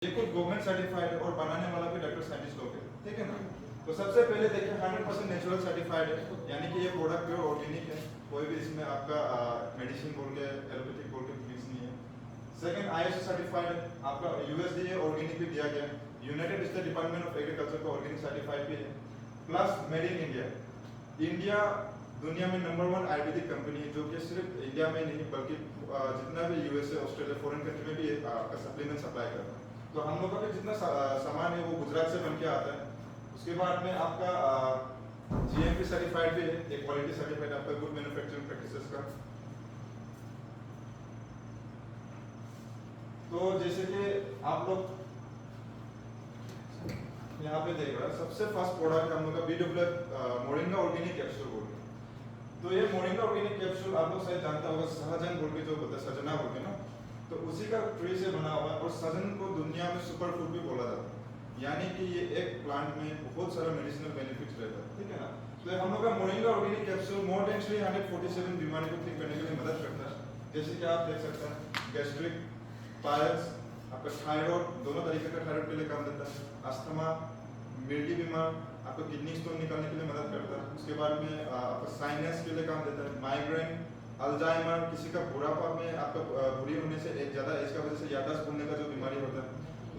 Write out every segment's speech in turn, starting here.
ये कुछ government certified है और बनाने वाला भी डॉक्टर साइंटिस्ट लोग है, ठीक है ना। तो सबसे पहले देखिए 100% नेचुरल सर्टिफाइड है, यानी कि ये प्रोडक्ट प्योर ऑर्गेनिक है, कोई भी इसमें आपका मेडिसिन बोल के एलोपैथिक बोल के मिक्स नहीं है। सेकंड ISO सर्टिफाइड है, आपका USDA ऑर्गेनिक भी दिया गया है, United state department of agriculture का ऑर्गेनिक सर्टिफाइड भी है, plus made in India. India दुनिया में नंबर 1 आयुर्वेदिक कंपनी है, जो कि सिर्फ इंडिया में नहीं बल्कि जितना भी USA ऑस्ट्रेलिया फॉरेन कंट्री में भी आपका सप्लीमेंट सप्लाई करता है। तो हम लोग का भी जितना सामान है वो गुजरात से बन के आता है। उसके बाद में आपका GMP सर्टिफाइड भी है, एक क्वालिटी सर्टिफाइड आपका गुड मैन्युफैक्चरिंग प्रैक्टिसेस का। तो जैसे कि आप लोग यहाँ पे देख रहे हैं, सबसे फर्स्ट प्रोडक्ट हम लोग का BWF मोरिंगा ऑर्गेनिक कैप्सूल बोल के। तो ये मोरिंगा ऑर्गेनिक कैप्सूल आप लोग शायद जानता होगा, सहजन बोल के जो होता है, सजना बोल के ना, तो उसी का ट्री से बना हुआ है। और सजन को दुनिया में सुपर फूड भी बोला जाता है, यानी कि ये एक प्लांट में बहुत सारा मेडिसिनल बेनिफिट्स रहता है, ठीक है ना। तो हम लोग का moringa organic capsule more than 347 बीमारी को ठीक करने के लिए मदद करता है। जैसे कि आप देख सकते हैं, गैस्ट्रिक, पायल्स, आपका थायराइड, दोनों तरीके का थायराइड के लिए काम देता है, अस्थमा, मिल्टी बीमार, आपको किडनी स्टोन निकालने के लिए मदद करता है। उसके बाद में आपका साइनस के लिए काम देता है, माइग्रेन, अल्जाइमर, किसी का बुढ़ापा में आपका बुढ़ी होने से ज़्यादा एज का वजह से याददाश्त भूलने का जो बीमारी होता है।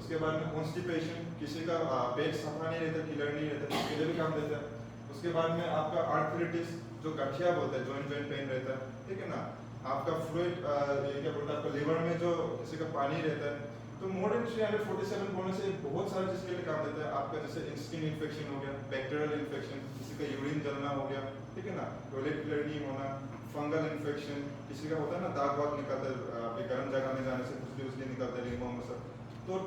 उसके बाद में कॉन्स्टिपेशन, किसी का पेट सफा नहीं रहता, क्लियर नहीं रहता, उसके लिए भी काम देता है। उसके बाद में आपका आर्थराइटिस, जो गठिया बोलते हैं, जॉइंट पेन रहता है, ठीक है ना। आपका फ्लूइड, ये क्या बोलते हैं, आपका लिवर में जो किसी का पानी रहता है। तो मोर देन 347 बोलने से बहुत सारे चीज़ के लिए काम देता है। आपका जैसे स्किन इन्फेक्शन हो गया, बैक्टीरियल इन्फेक्शन, किसी का यूरिन जलना हो गया, ठीक है ना, टॉयलेट क्लियर नहीं होना, फंगल इन्फेक्शन, किसी का होता है ना दाग वाग निकलता है गर्म जगह में जाने से, खुजली उसली निकलता है लिंगों में सब। तो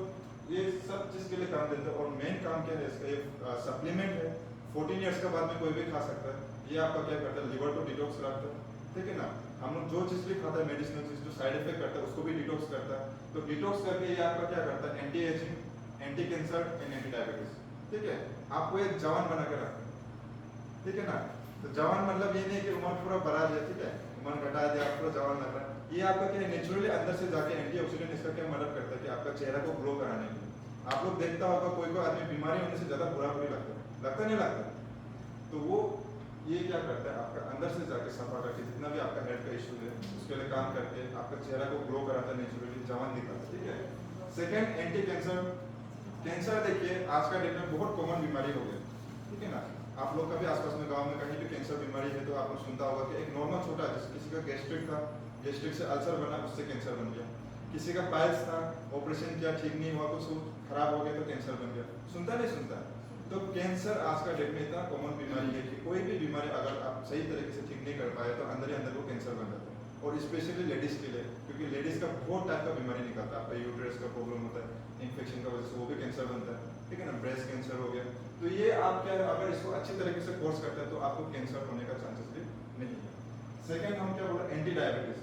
ये सब चीज़ के लिए काम देता है। और मेन काम क्या है इसका, ये सप्लीमेंट है, 14 ईयर्स के बाद में कोई भी खा सकता है। ये आपका क्या करता है, लिवर को डिटॉक्स रखता है, ठीक है ना। हम लोग जो चीज़ भी खाता है मेडिसिनल चीज़, जो साइड इफेक्ट करता है उसको भी डिटॉक्स करता है। तो डिटॉक्स करके ये आपका क्या करता है, anti ageing, anti cancer and anti diabetes, ठीक है। आपको एक जवान बना के रखता है, ठीक है ना। तो जवान मतलब ये नहीं कि उम्र पूरा बढ़ा दिया, ठीक है, उम्र घटा दिया, आप पूरा जवान लग रहा है। ये आपका क्या है, नेचुरली अंदर से जाके एंटीऑक्सीडेंट इसका क्या मदद करता है कि आपका चेहरा को ग्लो कराने के लिए। आप लोग देखता होगा कोई आदमी बीमारी होने से ज़्यादा बुरा बुरी लगता नहीं लगता, तो वो ये क्या करता है, आपका अंदर से जाके सफा करके जितना भी आपका हेल्थ का इशू है उसके लिए काम करके आपका चेहरा को ग्लो कराता है, नेचुरली जवान दिखाता है, ठीक है। Second, anti cancer. कैंसर देखिए आज का डेट में बहुत कॉमन बीमारी हो गई, ठीक है ना। आप लोग का भी आसपास में गांव में कहीं भी कैंसर बीमारी है तो आपने सुनता होगा कि एक नॉर्मल छोटा, जैसे किसी का गैस्ट्रिक था, गैस्ट्रिक से अल्सर बना, उससे कैंसर बन गया। किसी का पाइल्स था, ऑपरेशन किया, ठीक नहीं हुआ, कुछ खराब हो गया तो कैंसर बन गया। सुनता नहीं सुनता। तो कैंसर आज का डेट में इतना कॉमन बीमारी है कि कोई भी बीमारी अगर आप सही तरीके से ठीक नहीं कर पाए तो अंदर ही अंदर वो कैंसर बन जाता है। और स्पेशली लेडीज के लिए, क्योंकि लेडीज का बहुत टाइप का बीमारी निकलता है, आपका यूट्रस का प्रॉब्लम होता है, इन्फेक्शन का वजह से वो भी कैंसर बनता है, ठीक है ना, ब्रेस्ट कैंसर हो गया। तो ये आप क्या है, अगर इसको अच्छी तरीके से कोर्स करते हैं तो आपको कैंसर होने का चांसेस भी नहीं है। सेकेंड हम क्या बोला, एंटी डायबिटीज,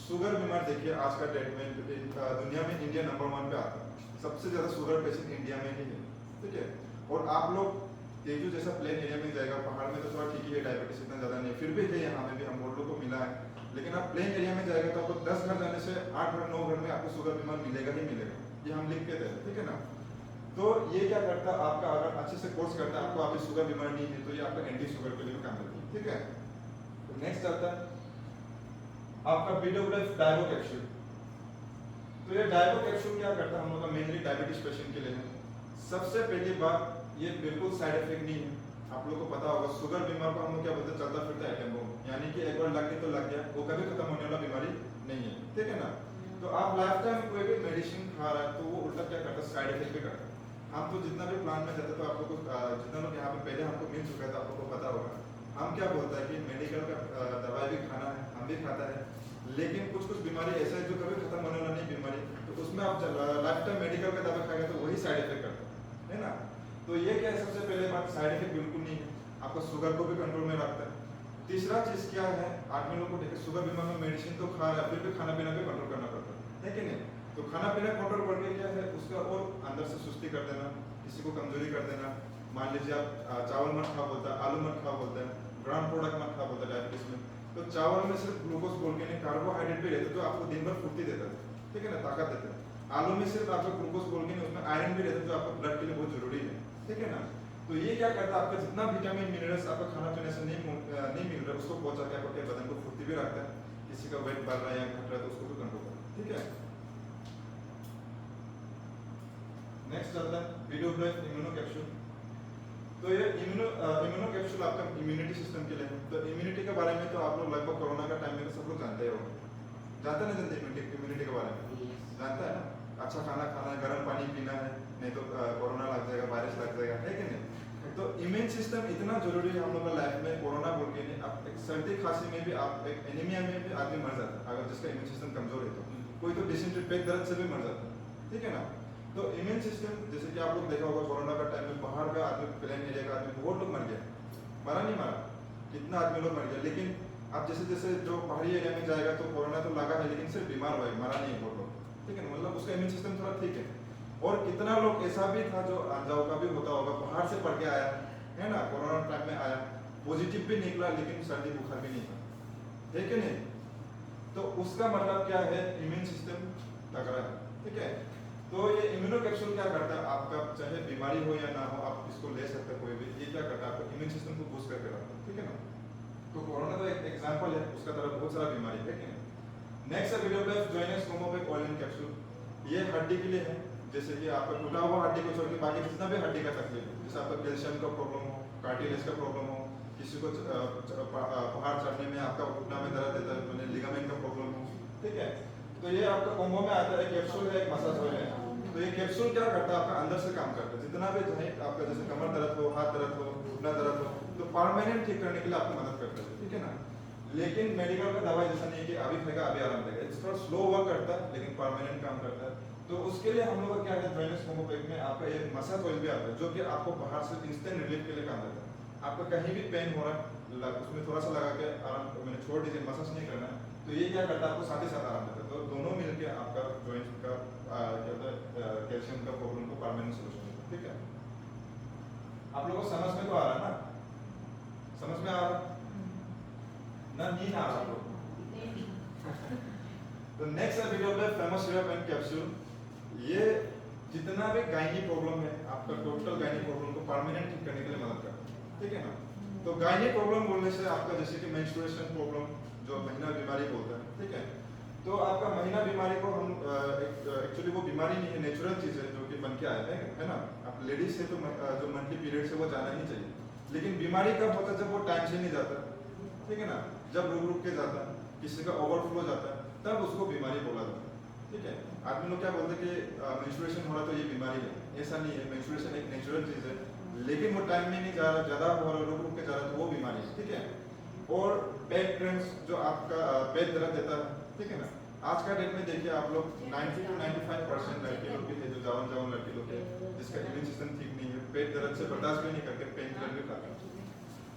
शुगर बीमार। देखिए आज का डेट में दुनिया में इंडिया नंबर 1 पे आता है, सबसे ज्यादा शुगर पेशेंट इंडिया में ही है, ठीक है। और आप लोग तेजू जैसा प्लेन एरिया में जाएगा, पहाड़ में तो थोड़ा ठीक ही है, डायबिटीज इतना ज्यादा नहीं, फिर भी है यहाँ में भी हम लोगों को मिला है। लेकिन आप प्लेन एरिया में जाएगा तो आपको 10 घर जाने से 8 घर 9 घर में आपको शुगर बीमार मिलेगा ही मिलेगा, ये हम लिख के दे, ठीक है ना। तो ये क्या करता है, आपका अगर अच्छे से कोर्स करता है, आपको अभी शुगर बीमार नहीं है तो ये आपका एंटी शुगर के लिए काम करती है, ठीक है। तो नेक्स्ट आता है आपका BWF डायबो कैप्सूल। तो ये डायबो कैप्सूल क्या करता है, हम लोग का मेनली डायबिटीज पेशेंट के लिए है। सबसे पहली बात, ये बिल्कुल साइड इफेक्ट नहीं है। आप लोगों को पता होगा शुगर बीमार को हम लोग क्या बोलते हैं, चलता फिरता आइटम हो, यानी कि एक बार लग गया तो लग गया, वो कभी खत्म होने वाला बीमारी नहीं है, ठीक है ना। तो आप लाइफ टाइम कोई भी मेडिसिन खा रहा है तो वो उल्टा क्या करता है, साइड इफेक्ट भी करता है। हम तो जितना भी प्लान में जाते तो आप लोग को जितना लोग यहाँ पे पहले हमको मिल चुका है तो आप लोग को पता होगा हम क्या बोलता है कि मेडिकल का दवाई भी खाना है, हम भी खाता है, लेकिन कुछ कुछ बीमारी ऐसा है जो कभी खत्म होने वाला नहीं बीमारी, तो उसमें आप लाइफ टाइम मेडिकल का दवा खाएंगे तो वही साइड इफेक्ट करता है ना। तो ये क्या है, सबसे पहले बात, साइड इफेक्ट बिल्कुल नहीं है, आपका शुगर को भी कंट्रोल में रखता है। तीसरा चीज क्या है, आदमी लोग को देखिए शुगर बीमार में मेडिसिन तो खा रहा है, फिर भी खाना पीना भी कंट्रोल करना पड़ता है कि नहीं। तो खाना पीना कंट्रोल करके क्या है, उसका और अंदर से सुस्ती कर देना, किसी को कमजोरी कर देना। मान लीजिए आप चावल मत खा बोलता है, आलू मत खा बोलता है, ब्राउन प्रोडक्ट मत खा बोलता है डायबिटीज में, तो चावल में सिर्फ ग्लूकोज बोल के नहीं, कार्बोहाइड्रेट भी रहता है जो आपको दिन भर फुर्ती देता है, ठीक है ना, ताकत देता है। आलू में सिर्फ आपका ग्लूकोज बोल के नहीं, उसमें आयरन भी रहता है जो आपको ब्लड के लिए बहुत जरूरी है, ठीक है ना। तो ये क्या करता है, आपका जितना विटामिन मिनरल्स आपका खाना पीने से नहीं मिल रहा उसको पहुंचा के आपके बदन को फुर्ती भी रखता है, किसी का वेट बढ़ रहा है या घट रहा है तो उसको भी कंट्रोल करता है, ठीक है। नेक्स्ट चलता है वीडियोग्राफ इम्यूनो कैप्सूल। तो ये इम्यूनो कैप्सूल आपका इम्यूनिटी सिस्टम के लिए है। तो इम्यूनिटी के बारे में तो आप लोग लगभग कोरोना का टाइम में तो सब लोग जानते हो, जानते ना जानते इम्यूनिटी के बारे में, जानता है ना। अच्छा खाना खाना है, गर्म पानी पीना है, नहीं तो कोरोना लग जाएगा, वायरस लग जाएगा, है कि नहीं। तो इम्यून सिस्टम इतना जरूरी है हम लोग का लाइफ में। कोरोना बोल के नहीं, आप एक सर्दी खांसी में भी, आप एक एनीमिया में भी आदमी मर जाता है अगर जिसका इम्यून सिस्टम कमजोर है। तो कोई तो डिसेंट्री पेट दर्द से भी मर जाता है, ठीक है ना। तो इम्यून सिस्टम जैसे कि आप लोग देखा होगा कोरोना का टाइम में बाहर का आदमी, प्लेन एरिया का आदमी बहुत लोग मर गया, मरा नहीं मरा, कितना आदमी लोग मर गया। लेकिन अब जैसे जैसे जो पहाड़ी एरिया में जाएगा तो कोरोना तो लगा है लेकिन सिर्फ बीमार हुआ है, मरा नहीं बहुत लोग, ठीक है ना। मतलब उसका इम्यून सिस्टम थोड़ा ठीक है। और कितना लोग ऐसा भी था जो अनजाऊ का भी होता होगा, बाहर से पढ़ के आया है ना, कोरोना टाइम में आया, पॉजिटिव भी निकला लेकिन सर्दी बुखार भी नहीं था, ठीक है नहीं। तो उसका मतलब क्या है, इम्यून सिस्टम तगड़ा है, ठीक है। तो ये इम्यूनो कैप्सूल क्या करता है, आपका चाहे बीमारी हो या ना हो आप इसको ले सकते हैं कोई भी। ये क्या करता है, आपका इम्यून सिस्टम को बूस्ट करके रखता है, ठीक है ना। तो कोरोना तो एक एग्जांपल है, उसका तरह बहुत सारा बीमारी है, ठीक है। नेक्स्ट है वीडियोग्राफ जोइनस कोमोपेक ऑयल कैप्सूल। ये हड्डी के लिए है, जैसे कि आपका टूटा हुआ हड्डी को छोड़ के बाकी जितना भी हड्डी का तकलीफ है, जैसे आपका कैल्शियम का प्रॉब्लम हो, कार्टिलेज का प्रॉब्लम हो, किसी को पहाड़ चढ़ने में आपका घुटना में दर्द देता है, मैंने लिगामेंट का प्रॉब्लम हो, ठीक है। तो ये आपका कॉम्बो में आता है, कैप्सूल है, एक मसाज ऑयल है। तो ये कैप्सूल क्या करता है, आपका अंदर से काम करता है, जितना भी चाहे आपका जैसे कमर दर्द हो, हाथ दर्द हो, घुटना दर्द हो, तो परमानेंट ठीक करने के लिए आपको मदद करता है, ठीक है ना। लेकिन मेडिकल का दवाई जैसा नहीं है कि अभी खाएगा अभी आराम देगा, थोड़ा स्लो वर्क करता है लेकिन परमानेंट काम करता है। तो उसके लिए हम लोग का क्या है, जोइनस कोमोपेक में आपका एक मसाज ऑयल भी आता है जो कि आपको बाहर से इंस्टेंट रिलीफ के लिए काम देता है। आपका कहीं भी पेन हो रहा है उसमें थोड़ा सा लगा के आराम, मैंने छोड़ दीजिए, मसाज नहीं करना है। तो ये क्या करता है, आपको साथ ही साथ आराम देता है। तो दोनों मिलके आपका जॉइंट का कैल्शियम का प्रॉब्लम को परमानेंट सोल्यूशन देता है, ठीक है। आप लोगों को समझ में तो आ रहा है ना, समझ में आ रहा ना, नींद आ रहा आपको। तो नेक्स्ट वीडियो में फेमस सिरप एंड कैप्सूल। ये जितना भी गायनी प्रॉब्लम है, आपका टोटल गायनी प्रॉब्लम को परमानेंट ठीक करने के लिए मदद करता है, ठीक है ना। तो गायनी प्रॉब्लम बोलने से आपका जैसे कि मेंस्ट्रुएशन प्रॉब्लम जो महीना बीमारी बोलते हैं, ठीक है। तो आपका महीना बीमारी को हम एक्चुअली वो बीमारी नहीं है, नेचुरल चीज है जो कि बन के आया है ना। आप लेडीज से तो जो मंथली पीरियड से वो जाना ही चाहिए, लेकिन बीमारी कब होता है, जब वो टाइम से नहीं जाता, ठीक है ना। जब रुक रुक के जाता है, किसी का ओवरफ्लो जाता है, तब उसको बीमारी बोला जाता है, ठीक है। आदमी लोग क्या बोलते हैं कि मेंस्ट्रुएशन हो रहा तो ये बीमारी है, ऐसा नहीं है। मेंस्ट्रुएशन एक नेचुरल चीज है, लेकिन वो टाइम में नहीं जा रहा, ज्यादा हो रहा, रुक रुक के जा रहा तो वो बीमारी है, ठीक है। और बैक क्रैम्प्स जो आपका पेट दर्द देता है, ठीक है ना। आज का डेट में देखिए आप लोग 90 to 95% लड़के लोग भी थे जो जवान लड़के लोग हैं जिसका इम्यून सिस्टम ठीक नहीं है, पेट दर्द से बर्दाश्त भी नहीं करके पेन किलर भी खाते हैं,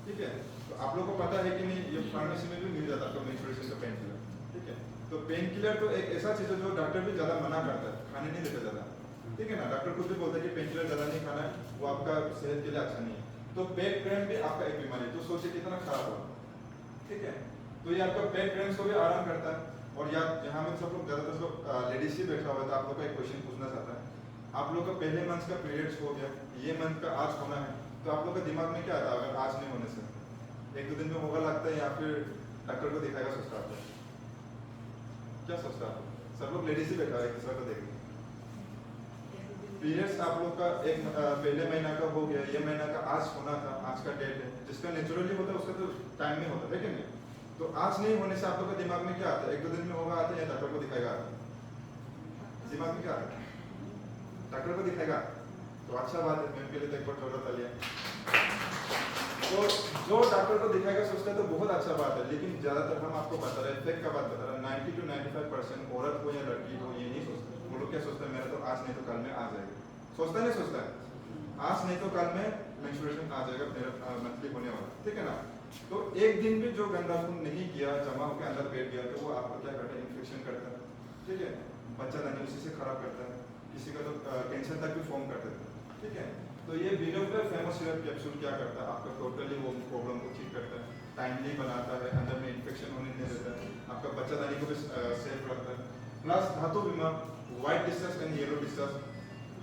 ठीक है। तो आप लोगों को पता है कि नहीं, ये फार्मेसी में भी मिल जाता है आपको मेंस्ट्रुएशन का पेन किलर, ठीक है। तो पेन किलर तो एक ऐसा चीज है जो डॉक्टर भी ज्यादा मना करता है, खाने नहीं देता ज्यादा, ठीक है ना। डॉक्टर खुद भी बोलता है कि पेन किलर ज्यादा नहीं खाना है, वो आपका सेहत के लिए अच्छा नहीं है। तो पेट क्रैम्प भी आपका एक बीमारी है, तो सोचिए कितना खराब होगा, ठीक है। तो ये आपका पेट क्रैम्प्स को भी आराम करता है। और यहाँ में सब लोग ज्यादातर लोग लेडीज ही बैठा हुआ है, तो आप लोग का एक क्वेश्चन पूछना चाहता है। आप लोग का पहले मंथ का पीरियड्स हो गया, ये मंथ का आज होना है, तो आप लोग का दिमाग में क्या आता है अगर आज नहीं होने से? एक दो दिन में होगा लगता है या फिर डॉक्टर को दिखाएगा सोचता है? क्या सोचता है? सब लोग लेडीज ही बैठा है, एक दूसरे को देख पीरियड्स आप लोग का एक पहले महीना का हो गया, ये महीना का आज होना था, आज का डेट है, जिसका नेचुरली होता है उसका तो टाइम में होता है कि नहीं। तो आज नहीं होने से आप लोग के दिमाग में क्या आता है? एक दो दिन में होगा आता है या डॉक्टर को दिखाएगा? दिमाग में क्या आता है? डॉक्टर को दिखाएगा। तो अच्छा बात है, मैं पहले तो एक बार जोड़ा लिया। तो जो डॉक्टर को दिखाएगा सोचता है तो बहुत अच्छा बात है, लेकिन ज्यादातर हम आपको बता रहे हैं, फेक का बात बता रहे हैं, 90 to 95% औरत हो या लड़की हो ये नहीं सोचते। वो लोग क्या सोचते हैं, मेरा तो आज नहीं तो कल में आ जाएगा, सोचता नहीं सोचता है, आज नहीं तो कल में मेंस्ट्रुएशन आ जाएगा, मेरा मंथली होने वाला, ठीक है ना। तो एक दिन भी जो गंदा खून नहीं किया, जमा होकर अंदर बैठ गया, तो वो आपको क्या करता है, इन्फेक्शन करता है, ठीक है। बच्चा दानी उसी से खराब करता है, किसी का तो कैंसर तक भी फॉर्म कर देता है, ठीक है। तो ये वीडियोग्राफ फेमस सिरप कैप्सूल क्या करता है, आपका टोटली वो प्रॉब्लम को ठीक करता है, टाइमली बनाता है, अंदर में इन्फेक्शन होने नहीं देता है, आपका बच्चा दानी को भी सेफ रखता है, प्लस धातु बीमार white discharge and yellow discharge,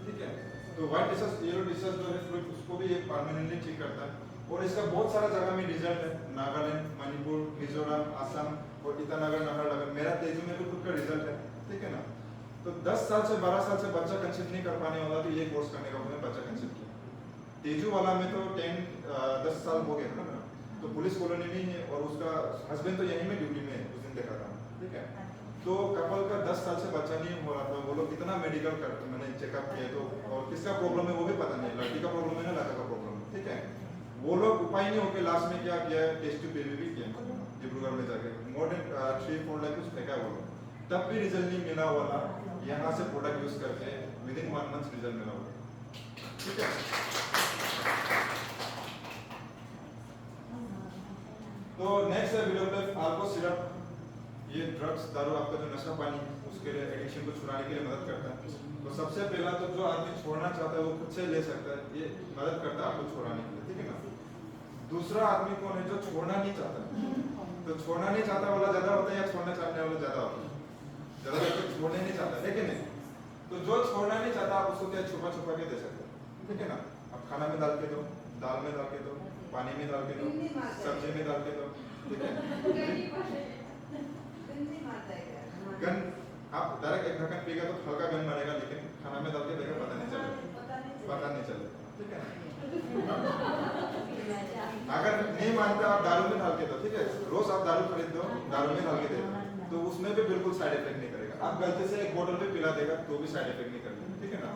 ठीक है। तो व्हाइट डिस्चार्ज येलो डिस्चार्ज जो है फ्लूइड उसको भी ये परमानेंटली ठीक करता है। और इसका बहुत सारा जगह में रिजल्ट है, नागालैंड, मणिपुर, मिजोरम, असम और ईटानगर, नाहरलगुन, मेरा तेजू में भी खुद का रिजल्ट है, ठीक है ना। तो 10 साल से 12 साल से बच्चा कंसीव नहीं कर पाने वाला तो ये कोर्स करने का मैंने बच्चा कंसीव किया। तेजू वाला में तो 10 साल हो गया था ना, तो पुलिस कॉलोनी में ही है और उसका हस्बैंड तो यहीं में ड्यूटी में है, उस दिन देखा था, ठीक है। तो कपल का 10 साल से बच्चा नहीं हो रहा था, वो लोग कितना मेडिकल करते, मैंने चेकअप किया तो, और किसका प्रॉब्लम है वो भी पता नहीं, लड़की का प्रॉब्लम है ना लड़का का प्रॉब्लम है, ठीक है। वो लोग उपाय नहीं होके लास्ट में क्या किया है, टेस्ट ट्यूब बेबी भी किया डिब्रूगढ़ में जाके, मोर देन 3-4 लाख कुछ फेंका वो लोग, तब भी रिजल्ट नहीं मिला वाला। यहाँ से प्रोडक्ट यूज करके विदिन 1 मंथ रिजल्ट मिला हुआ, ठीक है। तो नेक्स्ट है विलोप्लेफ अल्को सिरप। ये ड्रग्स दारू आपका जो नशा पानी उसके लिए एडिक्शन को छुड़ाने के लिए मदद करता है। तो सबसे पहला तो जो आदमी छोड़ना चाहता है वो खुद से ले सकता है, ये मदद करता है आपको छुड़ाने के लिए, ठीक है ना। दूसरा आदमी कौन है जो छोड़ना नहीं चाहता, तो छोड़ना नहीं चाहता वाला ज्यादा होता है या छोड़ना चाहने वाला ज्यादा होता है? ज्यादा तो छोड़ना नहीं चाहता, है कि नहीं। तो जो छोड़ना नहीं चाहता आप उसको क्या छुपा छुपा के दे सकते हैं, ठीक है ना। आप खाना में डाल के दो, दाल में डाल के दो, पानी में डाल के दो, सब्जी में डाल के दो, ठीक है। गन आप डायरेक्ट एक ढक्कन पीगा तो हल्का गन मारेगा, लेकिन खाना में डाल के देगा पता नहीं चलेगा, ठीक है। अगर नहीं मानता आप दारू में डाल के दो, ठीक है। रोज आप दारू खरीद दो, दारू में डाल के दो, तो उसमें भी बिल्कुल साइड इफेक्ट नहीं करेगा। आप गलती से एक बोतल भी पिला देगा तो भी साइड इफेक्ट नहीं करेगा, ठीक है ना।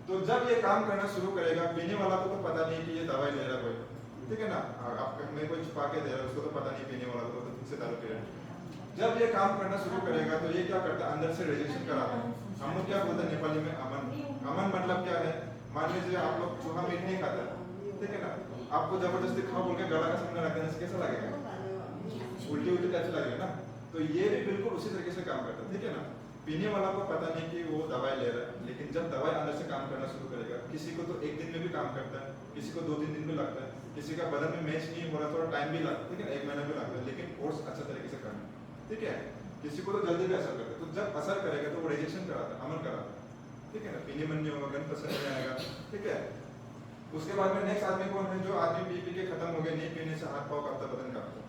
तो जब ये काम करना शुरू करेगा, पीने वाला को तो पता नहीं कि ये दवाई ले रहा कोई, ठीक है ना। आप में कोई छुपा के दे रहा है, उसको तो पता नहीं, पीने वाला को तो ठीक से दारू पी रहा है। जब ये काम करना शुरू करेगा तो ये क्या करता है, अंदर से रेजिस्ट्रेशन कराता है। हम लोग क्या बोलते हैं नेपाली में अमन। अमन मतलब क्या है, मान लीजिए आप लोग चूहा मीट नहीं खाता, ठीक है ना। आपको जबरदस्ती खाओ बोल के गला का सामने रख देने से कैसा लगेगा, उल्टी उल्टी कैसे लगेगा ना। तो ये भी बिल्कुल उसी तरीके से काम करता है, ठीक है ना। पीने वाला को पता नहीं कि वो दवाई ले रहा है, लेकिन जब दवाई अंदर से काम करना शुरू करेगा, किसी को तो 1 दिन में भी काम करता है, किसी को 2-3 दिन में लगता है, किसी का बदन में मैच नहीं हो रहा, थोड़ा टाइम भी लगता है, ठीक है, 1 महीना भी लगता है, लेकिन कोर्स अच्छा तरीके से करना, ठीक है। किसी को तो जल्दी भी असर करता है, तो जब असर करेगा तो वो रिजेक्शन कराता है, अमल कराता है, ठीक है ना। पीने मन नहीं होगा, गन पसंद नहीं आएगा, ठीक है। उसके बाद में नेक्स्ट आदमी कौन है, जो आदमी पी पी के खत्म हो गया, नहीं पीने से हाथ पाँव कांपता, बदन कांपता,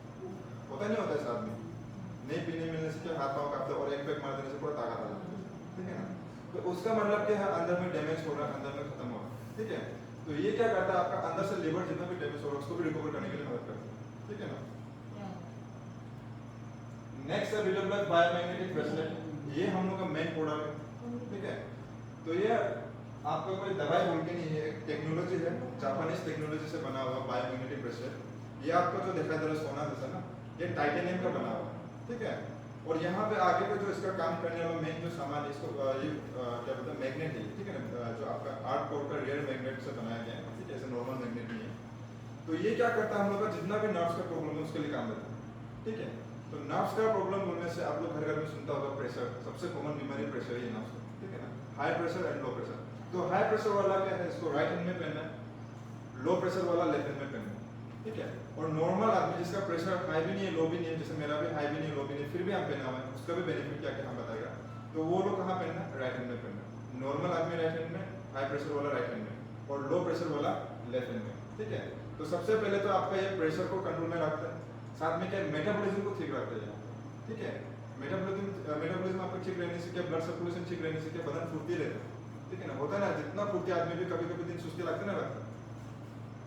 होता नहीं होता ऐसा आदमी, नहीं पीने मिलने से क्या हाथ पाँव कांपता और एक पैक मार देने से पूरा ताकत आ जाता है, ठीक है ना। तो उसका मतलब क्या है, अंदर में डैमेज हो रहा है, अंदर में खत्म हो रहा है, ठीक है। तो ये क्या करता है, आपका अंदर से लिवर जितना भी डैमेज हो रहा है उसको भी रिकवर करने के लिए मदद करता है, ठीक है ना। नेक्स्ट है विलोप्लेफ बायोमैग्नेटिक ब्रेसलेट। ये हम लोग का मेन प्रोडक्ट है, ठीक है। तो ये आपका कोई दवाई बोल के नहीं है, एक टेक्नोलॉजी है, जापानीज टेक्नोलॉजी से बना हुआ बायोमैग्नेटिक ब्रेसलेट। ये आपका जो दिखाई दे रहा है सोना जैसा ना, ये टाइटेनियम का बना हुआ है, ठीक है। और यहाँ पे आगे पे जो इसका काम करने वाला मेन जो सामान है, इसको ये क्या बोलते हैं, मैग्नेट है, ठीक है ना। जो आपका 8 कोर का रियल मैग्नेट से बनाया गया है, ठीक है, ऐसे नॉर्मल मैग्नेट नहीं है। तो ये क्या करता है, हम लोग का जितना भी नर्व्स का प्रॉब्लम है उसके लिए काम देता है, ठीक है। तो नर्व्स का प्रॉब्लम बोलने से आप लोग घर घर में सुनता होगा प्रेशर, सबसे कॉमन बीमारी प्रेशर ही नर्व्स का, ठीक है ना। High pressure and low pressure. तो हाई प्रेशर वाला क्या है, इसको राइट हैंड में पहनना है, लो प्रेशर वाला लेफ्ट हैंड में पहनना है, ठीक है। और नॉर्मल आदमी जिसका प्रेशर हाई भी नहीं है, लो भी नहीं है, जैसे मेरा भी हाई भी नहीं, लो भी नहीं, फिर भी हम पहना हुआ है, उसका भी बेनिफिट क्या क्या हम बताएगा। तो वो लोग कहाँ पहनना है, राइट हैंड में पहनना है। नॉर्मल आदमी राइट हैंड में, हाई प्रेशर वाला राइट हैंड में और लो प्रेशर वाला लेफ्ट हैंड में, ठीक है। तो सबसे पहले तो आपका ये प्रेशर को कंट्रोल में रखता है, साथ में क्या मेटाबॉलिज्म को ठीक रखता है, ठीक है। मेटाबॉलिज्म आपका ठीक रहने से क्या, ब्लड सर्कुलेशन ठीक रहने से क्या, बदन फुर्ती रहता है, ठीक है ना। होता है ना, जितना फुर्ती आदमी भी कभी कभी दिन सुस्ती लगता है ना,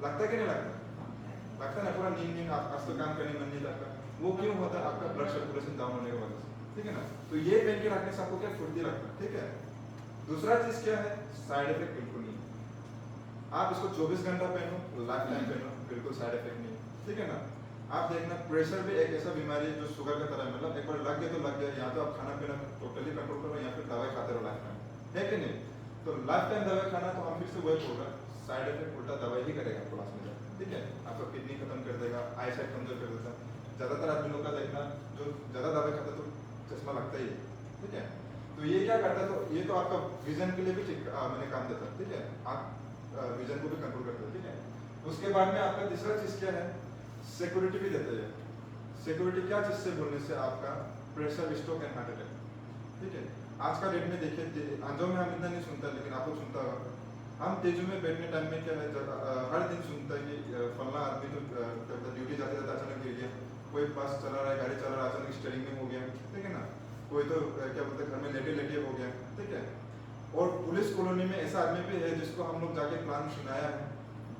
लगता है कि नहीं लगता है ना, पूरा नींद आज तो काम करने मन नहीं लगता। वो क्यों होता है, आपका ब्लड सर्कुलेशन डाउन होने की वजह से, ठीक है ना। तो ये पहन के रखने से आपको क्या फुर्ती लगता है, ठीक है। दूसरा चीज क्या है, साइड इफेक्ट बिल्कुल नहीं। आप इसको 24 घंटा पहनो, लाइफ टाइम पहनो, बिल्कुल साइड इफेक्ट नहीं, ठीक है ना। आप देखना प्रेशर भी एक ऐसा बीमारी है जो शुगर की तरह, मतलब एक बार लग गया तो लग गया, या तो आप खाना पीना टोटली कंट्रोल करो या फिर दवाई खाते रहो लाइफ टाइम, है कि नहीं। तो लाइफ टाइम दवाई खाना तो हम फिर से वही बोल रहे हैं, साइड इफेक्ट उल्टा दवाई ही करेगा आपको लास्ट में जाकर, ठीक है। आपका किडनी खत्म कर देगा, आई साइट कमजोर कर देता है। ज्यादातर आदमी लोग का देखना जो ज्यादा दवाई खाता तो चश्मा लगता ही है, ठीक है। तो ये क्या करता है, तो ये तो आपका विजन के लिए भी मैंने काम देता है, ठीक है। आप विजन को भी कंट्रोल करते हैं, ठीक है। उसके बाद में आपका तीसरा चीज क्या है, सिक्योरिटी भी देते हैं। सिक्योरिटी क्या चीज से बोलने से, आपका pressure, stroke and heart attack, ठीक है। आज का डेट में देखिए, अंजो में हम इतना नहीं सुनता, लेकिन आप लोग सुनता होगा। हम तेजू में बैठने टाइम में क्या है, हर दिन सुनता है कि फलना आदमी तो ड्यूटी जाते जाते अचानक गिर गया, कोई बस चला रहा है, गाड़ी चला रहा है, अचानक स्टीयरिंग में हो गया, ठीक है ना, कोई तो क्या बोलते हैं घर में लेटे लेटे हो गया, ठीक है। और पुलिस कॉलोनी में ऐसा आदमी भी है जिसको हम लोग जाके प्लान सुनाया है,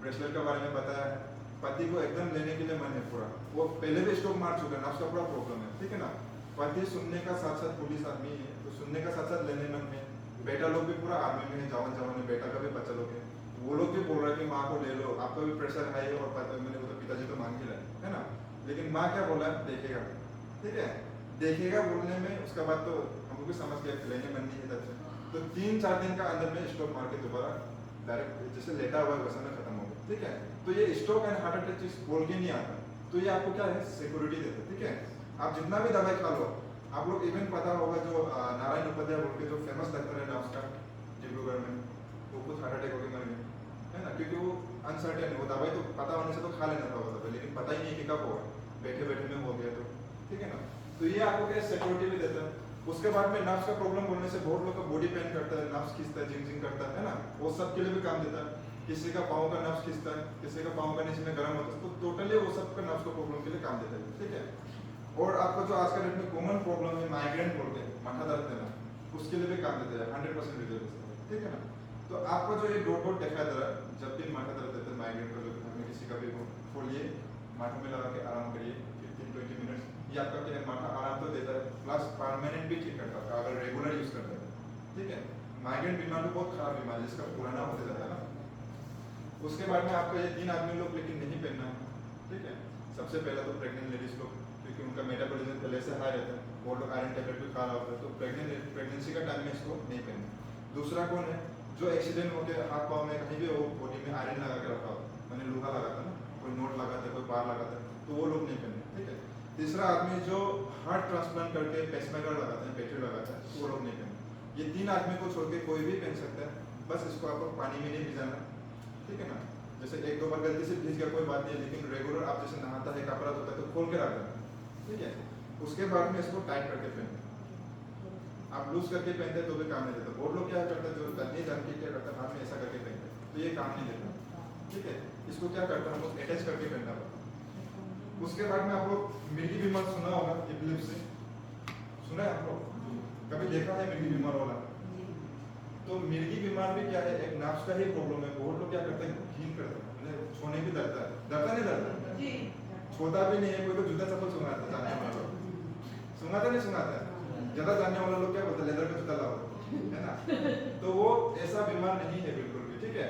ब्रेसलेट के बारे में बताया है, पति को एकदम लेने के लिए मन है पूरा, वो पहले भी स्ट्रोक मार चुका है ना, उसका पूरा प्रॉब्लम है, ठीक है ना। पति सुनने का साथ साथ पुलिस आदमी है, तो सुनने का साथ साथ लेने मन है। बेटा लोग भी पूरा आर्मी में है, जवान जवान है, बेटा का भी बच्चा लोग है, वो लोग भी बोल रहे हैं कि माँ को ले लो, आपका भी प्रेशर हाई है, और मैंने बोला पिताजी तो मांग ही रहे है ना, लेकिन माँ क्या बोला, देखेगा, ठीक है, देखेगा बोलने में, उसके बाद तो हम लोग भी समझ गए लेने मन नहीं है तब से, तो 3-4 दिन का अंदर में स्ट्रोक मार के दोबारा डायरेक्ट जैसे लेटा हुआ है वैसा में खत्म हो गया, ठीक है। तो ये स्ट्रोक एंड हार्ट अटैक चीज बोल के नहीं आता, तो ये आपको क्या है, सिक्योरिटी देता है, ठीक है। आप जितना भी दवाई खा लो, आप लोग इवन पता होगा जो नारायण उपाध्याय बोल के जो फेमस डॉक्टर है ना, उसका डिब्रूगढ़ में, वो खुद हार्ट अटैक होकर मर गए, है ना, क्योंकि वो अनसर्टेन, वो दवाई तो पता होने से तो खा लेना था वो दवाई, लेकिन पता ही नहीं कि कब होगा, बैठे बैठे में हो गया तो, ठीक है ना। तो ये आपको क्या सिक्योरिटी भी देता है। उसके बाद में नर्व्स का प्रॉब्लम बोलने से बहुत लोग का बॉडी पेन करता है, नर्व्स खींचता है, जिंग करता है ना, वो सब के लिए भी काम देता है। किसी का पाँव का नर्व्स खींचता है, किसी का पाँव का नीचे में गर्म होता है, तो टोटली वो सब का नर्व्स का प्रॉब्लम के लिए काम देता है, ठीक है। और आपका जो आज का डेट में कॉमन प्रॉब्लम है माइग्रेन बोल के, माथा दर्द देना, उसके लिए भी काम देता है, 100% रिजल्ट, ठीक है ना। तो आपको जो ये डॉट दिखाई दे रहा है, जब भी माथा दर्द देता है माइग्रेन का, जो घर में किसी का भी हो, खोलिए, माथा में लगा के आराम करिए 15-20 मिनट, ये आपका क्या है, माथा आराम तो देता है, प्लस परमानेंट भी ठीक करता है अगर रेगुलर यूज करते हैं, ठीक है। माइग्रेन बीमारी बहुत खराब बीमारी है, जिसका पुराना होते जाता है ना। उसके बाद में आपको ये 3 आदमी लोग लेकिन नहीं पहनना है, ठीक है। सबसे पहला तो प्रेग्नेंट लेडीज लोग, क्योंकि उनका मेटाबॉलिज्म पहले से हाई रहता है, वो लोग आयरन टैबलेट भी खा रहा होता है, तो प्रेगनेंसी का टाइम में इसको नहीं पहनना। दूसरा कौन है, जो एक्सीडेंट होकर हाथ पाँव में कहीं भी हो, बॉडी में आयरन लगा के रखा होता है, मैंने लोहा लगाता ना, कोई नोट लगाता है, कोई बार लगाता है, तो वो लोग नहीं पहने, ठीक है। तीसरा आदमी जो हार्ट ट्रांसप्लांट करके पेसमेकर लगाते हैं, बैटरी लगाता है, वो लोग नहीं पहने। ये 3 आदमी को छोड़ के कोई भी पहन सकता है, बस इसको आपको पानी में नहीं भिजाना, ठीक है ना। जैसे 1-2 बार गलती से भीज गया कोई बात नहीं, लेकिन रेगुलर आप जैसे नहाता है, कपड़ा धोता है, तो खोल के रख देना, ठीक है। उसके बाद में इसको टाइट करके पहनना, आप लूज करके पहनते तो भी काम नहीं देता। बहुत लोग क्या करते हैं, जो नहीं जान के क्या करता है, हाथ में ऐसा करके पहनते हैं, तो ये काम नहीं देता, ठीक है। इसको क्या करता है, हम लोग अटैच करके पहनना पड़ता। उसके बाद में आप लोग मिर्गी बीमार सुना होगा, एपिलेप्सी सुना है आप लोग, कभी देखा है मिर्गी बीमार वाला? तो मिर्गी बीमार भी क्या है, एक नर्व्स का ही प्रॉब्लम है। बहुत लोग क्या करते हैं, घीन करते हैं, छोने भी डरता है, डरता नहीं डरता जी, छोटा भी नहीं है, कोई तो जूता चप्पल सुंघाता है, जानने वाला लोग सुंघाता नहीं सुंघाता है, ज्यादा जानने वाला लोग क्या बोलते हैं, लेदर का जूता लाओ, है ना। तो वो ऐसा बीमार नहीं है बिल्कुल भी, ठीक है।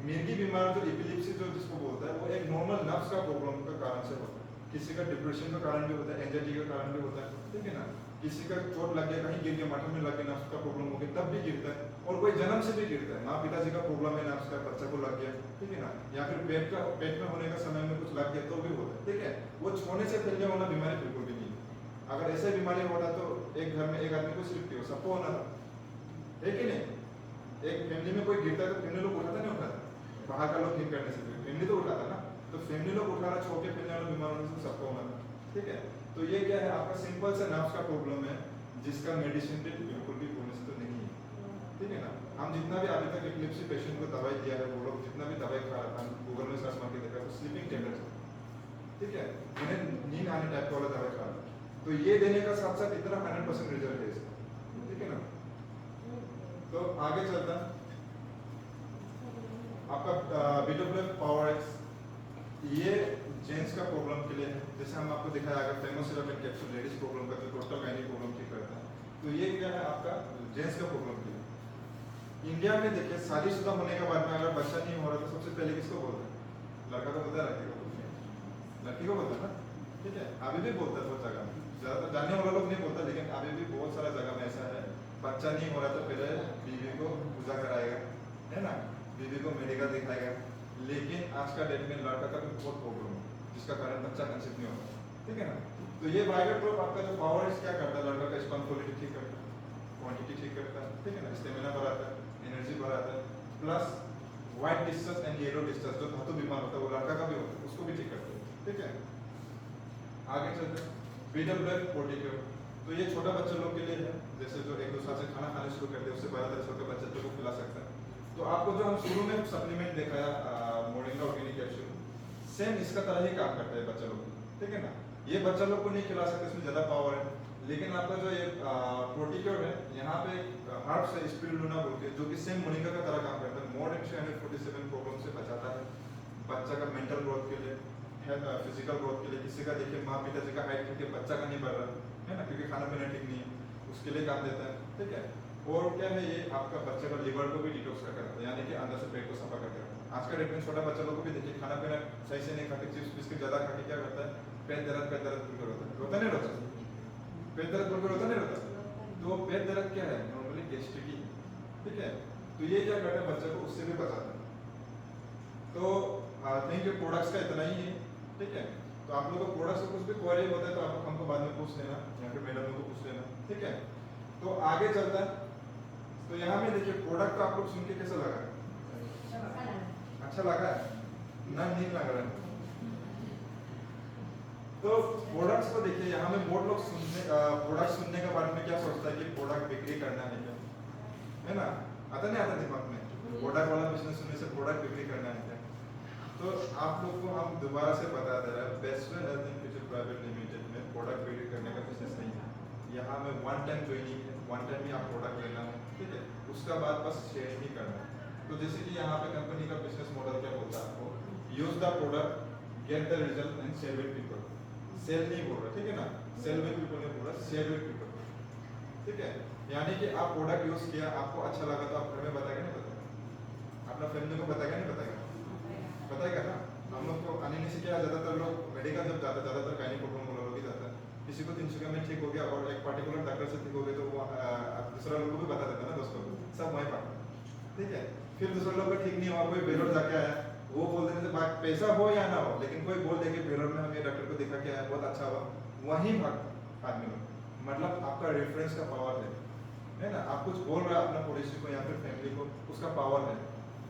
मिर्गी बीमार जो एपिलेप्सी जो जिसको बोलता है, वो एक नॉर्मल नर्व्स का प्रॉब्लम का कारण से होता है। किसी का डिप्रेशन का कारण भी होता है, एंजाइटी का कारण भी होता है, ठीक है ना। किसी का चोट लग गया, कहीं गिर गया, माथा में लग गया, नर्व्स का प्रॉब्लम हो गया, तब भी गिरता है। और कोई जन्म से भी गिरता है, माँ पिताजी का प्रॉब्लम है, नर्व्स का, बच्चा को लग गया, ठीक है ना, या फिर पेट में होने का समय में कुछ लग गया तो भी होता है, ठीक है। वो छोने से फैलने वाला बीमारी बिल्कुल भी नहीं है। अगर ऐसे बीमारी होता तो एक घर में एक आदमी को सिर्फ क्यों, सबको होना था, है कि नहीं। एक फैमिली में कोई गिरता है तो फैमिली लोग उठाता नहीं उठाता, बाहर का लोग ठीक करने से फैमिली तो उठाता ना, तो फैमिली लोग उठा रहा, छोड़ के फैलने वाला बीमार होने से सबको होना था, ठीक है। तो ये क्या है, आपका सिंपल सा नर्व्स का प्रॉब्लम है, जिसका मेडिसिन भी बिल्कुल भी होने से तो नहीं है, ठीक है ना। हम जितना भी अभी तक एपिलेप्सी पेशेंट को दवाई दिया है, वो लोग जितना भी दवाई खा रहा था, गूगल में सर्च मार के देखा तो स्लीपिंग टेबलेट, ठीक है, उन्हें नींद आने टाइप का वाला दवाई खा रहा, तो ये देने का साथ साथ इतना 100% रिजल्ट है इसका, ठीक है ना। तो आगे चलता आपका बीटा पावर एक्स, ये जेंट्स का प्रॉब्लम के लिए है। जैसे हम आपको दिखाया अगर फेमोसिलामेट कैप्सूल लेडीज प्रॉब्लम का जो टोटल गायनी प्रॉब्लम ठीक करता है, तो ये क्या है आपका जेंट्स का प्रॉब्लम के लिए। इंडिया में देखिए शादीशुदा होने के बाद में अगर बच्चा नहीं हो रहा तो सबसे पहले किसको बोलते हैं, लड़का तो बोलता है, लड़की को बोलते हैं, लड़की को बोलता है ना, ठीक है। अभी भी बोलता है बहुत जगह, ज्यादातर जानने वाला लोग नहीं बोलता, लेकिन अभी भी बहुत सारा जगह में ऐसा है, बच्चा नहीं हो रहा तो पहले बीवी को पूजा कराएगा, है ना, बीवी को मेडिकल दिखाएगा। लेकिन आज का डेट में लड़का का भी बहुत प्रॉब्लम है, जिसका कारण बच्चा कंसीव नहीं होता, ठीक है ना। तो ये वाइगोट्रोप आपका जो पावर क्या करता है, लड़का का स्पर्म क्वालिटी ठीक करता है, क्वांटिटी ठीक करता है, ठीक है ना, स्टेमिना बढ़ाता है, एनर्जी बढ़ाता है, plus white discharge and yellow discharge जो धातु बीमार होता है वो लड़का का भी होता है, उसको भी ठीक करता है, ठीक है। आगे चलते हैं बीटा ब्लड पोर्टिक्योर। तो ये छोटा बच्चा लोग के लिए है, जैसे जो 1-2 साल से खाना खाने शुरू करते हैं उससे 12-13 साल के बच्चे को खिला सकता है। तो आपको जो हम शुरू में सप्लीमेंट दिखाया मोरिंगा ऑर्गेनिक कैप्सूल, सेम इसका तरह ही काम करता है बच्चा लोग, ठीक है ना। ये बच्चा लोग को नहीं खिला सकते, इसमें ज़्यादा पावर है, लेकिन आपका जो ये प्रोटीक्योर है, यहाँ पे हर्ब्स है स्पिरुलिना बोल के, जो कि सेम मोरिंगा का तरह काम करता है। मोर देन 347 प्रॉब्लम से बचाता है बच्चा का मेंटल ग्रोथ के लिए, फिजिकल ग्रोथ के लिए। किसी का देखिए माँ पिताजी का हाइट ठीक है, बच्चा का नहीं बढ़ रहा है ना, क्योंकि खाना पीना ठीक नहीं है, उसके लिए काम देता है, ठीक है। और क्या है, ये आपका बच्चे का लिवर को भी डिटॉक्स करके रखता है, यानी कि अंदर से पेट को सफा करके रखता है। आज का डेट में छोटा बच्चा लोग को भी देखिए खाना पीना सही से नहीं खाते, चिप्स बिस्किट ज़्यादा खा के क्या करता है, पेट दर्द बिल्कुल होता नहीं होता, पेट दर्द बिल्कुल होता नहीं होता। तो पेट दर्द क्या है, नॉर्मली गैस्ट्रिक ही, ठीक है। तो ये क्या करता है, बच्चे को उससे भी बचाता है। तो आई थिंक ये प्रोडक्ट्स का इतना ही है, ठीक है। तो आप लोगों को प्रोडक्ट्स से कुछ भी क्वेरी होता है तो आप हमको बाद में पूछ लेना, या फिर मैडम को पूछ लेना, ठीक है। तो आगे चलता है, तो यहाँ में देखिए प्रोडक्ट तो आप लोग सुन के कैसा लगा, अच्छा लगा ना, नहीं लग रहा है। तो प्रोडक्ट्स को देखिए, यहाँ में बहुत लोग प्रोडक्ट सुनने के बारे में क्या सोचता है कि प्रोडक्ट बिक्री करना है क्या, है ना, आता नहीं आता दिमाग में, प्रोडक्ट वाला बिजनेस सुनने से प्रोडक्ट बिक्री करना है क्या। तो आप लोग को हम दोबारा से बता दे रहे हैं, Bestwell health and future private limited में प्रोडक्ट बिक्री करने का बिजनेस नहीं है। यहाँ में वन टाइम ज्वाइनिंग है, वन टाइम ही आप प्रोडक्ट लेना है, ठीक है, उसका बाद बस शेयर ही करना है। तो जैसे कि यहाँ पे कंपनी का बिजनेस मॉडल क्या बोलता है आपको, use the product, get the result and share with people. Sell नहीं बोल रहा, ठीक है ना, सेल विद पीपल नहीं बोल रहा, शेयर विद पीपल, ठीक है। यानी कि आप प्रोडक्ट यूज किया, आपको अच्छा लगा तो आप घर में बताएगा नहीं बताएगा, अपना फैमिली को बताएगा नहीं बताएगा, बताएगा ना। हम लोग को आने से क्या, ज़्यादातर लोग मेडिकल जब जाता है, ज़्यादातर गायनेकोलॉजिस्ट लोग ही जाता है, किसी को 300 में ठीक हो गया और एक पर्टिकुलर डॉक्टर से ठीक हो गया तो वो दूसरा लोग को भी बता देता है ना, दोस्तों को, सब वहीं पर, ठीक है। फिर दूसरा लोग का ठीक नहीं हुआ, कोई बेलोर जाके आया, वो बोल देने से बात पैसा हो या ना हो, लेकिन कोई बोल दे कि बेलोर में हम ये डॉक्टर को दिखा के आया, बहुत अच्छा हुआ, वहीं भाग आदमी लोग। मतलब आपका रेफरेंस का पावर है ना, आप कुछ बोल रहे हैं अपना पड़ोसी को या फिर फैमिली को, उसका पावर है।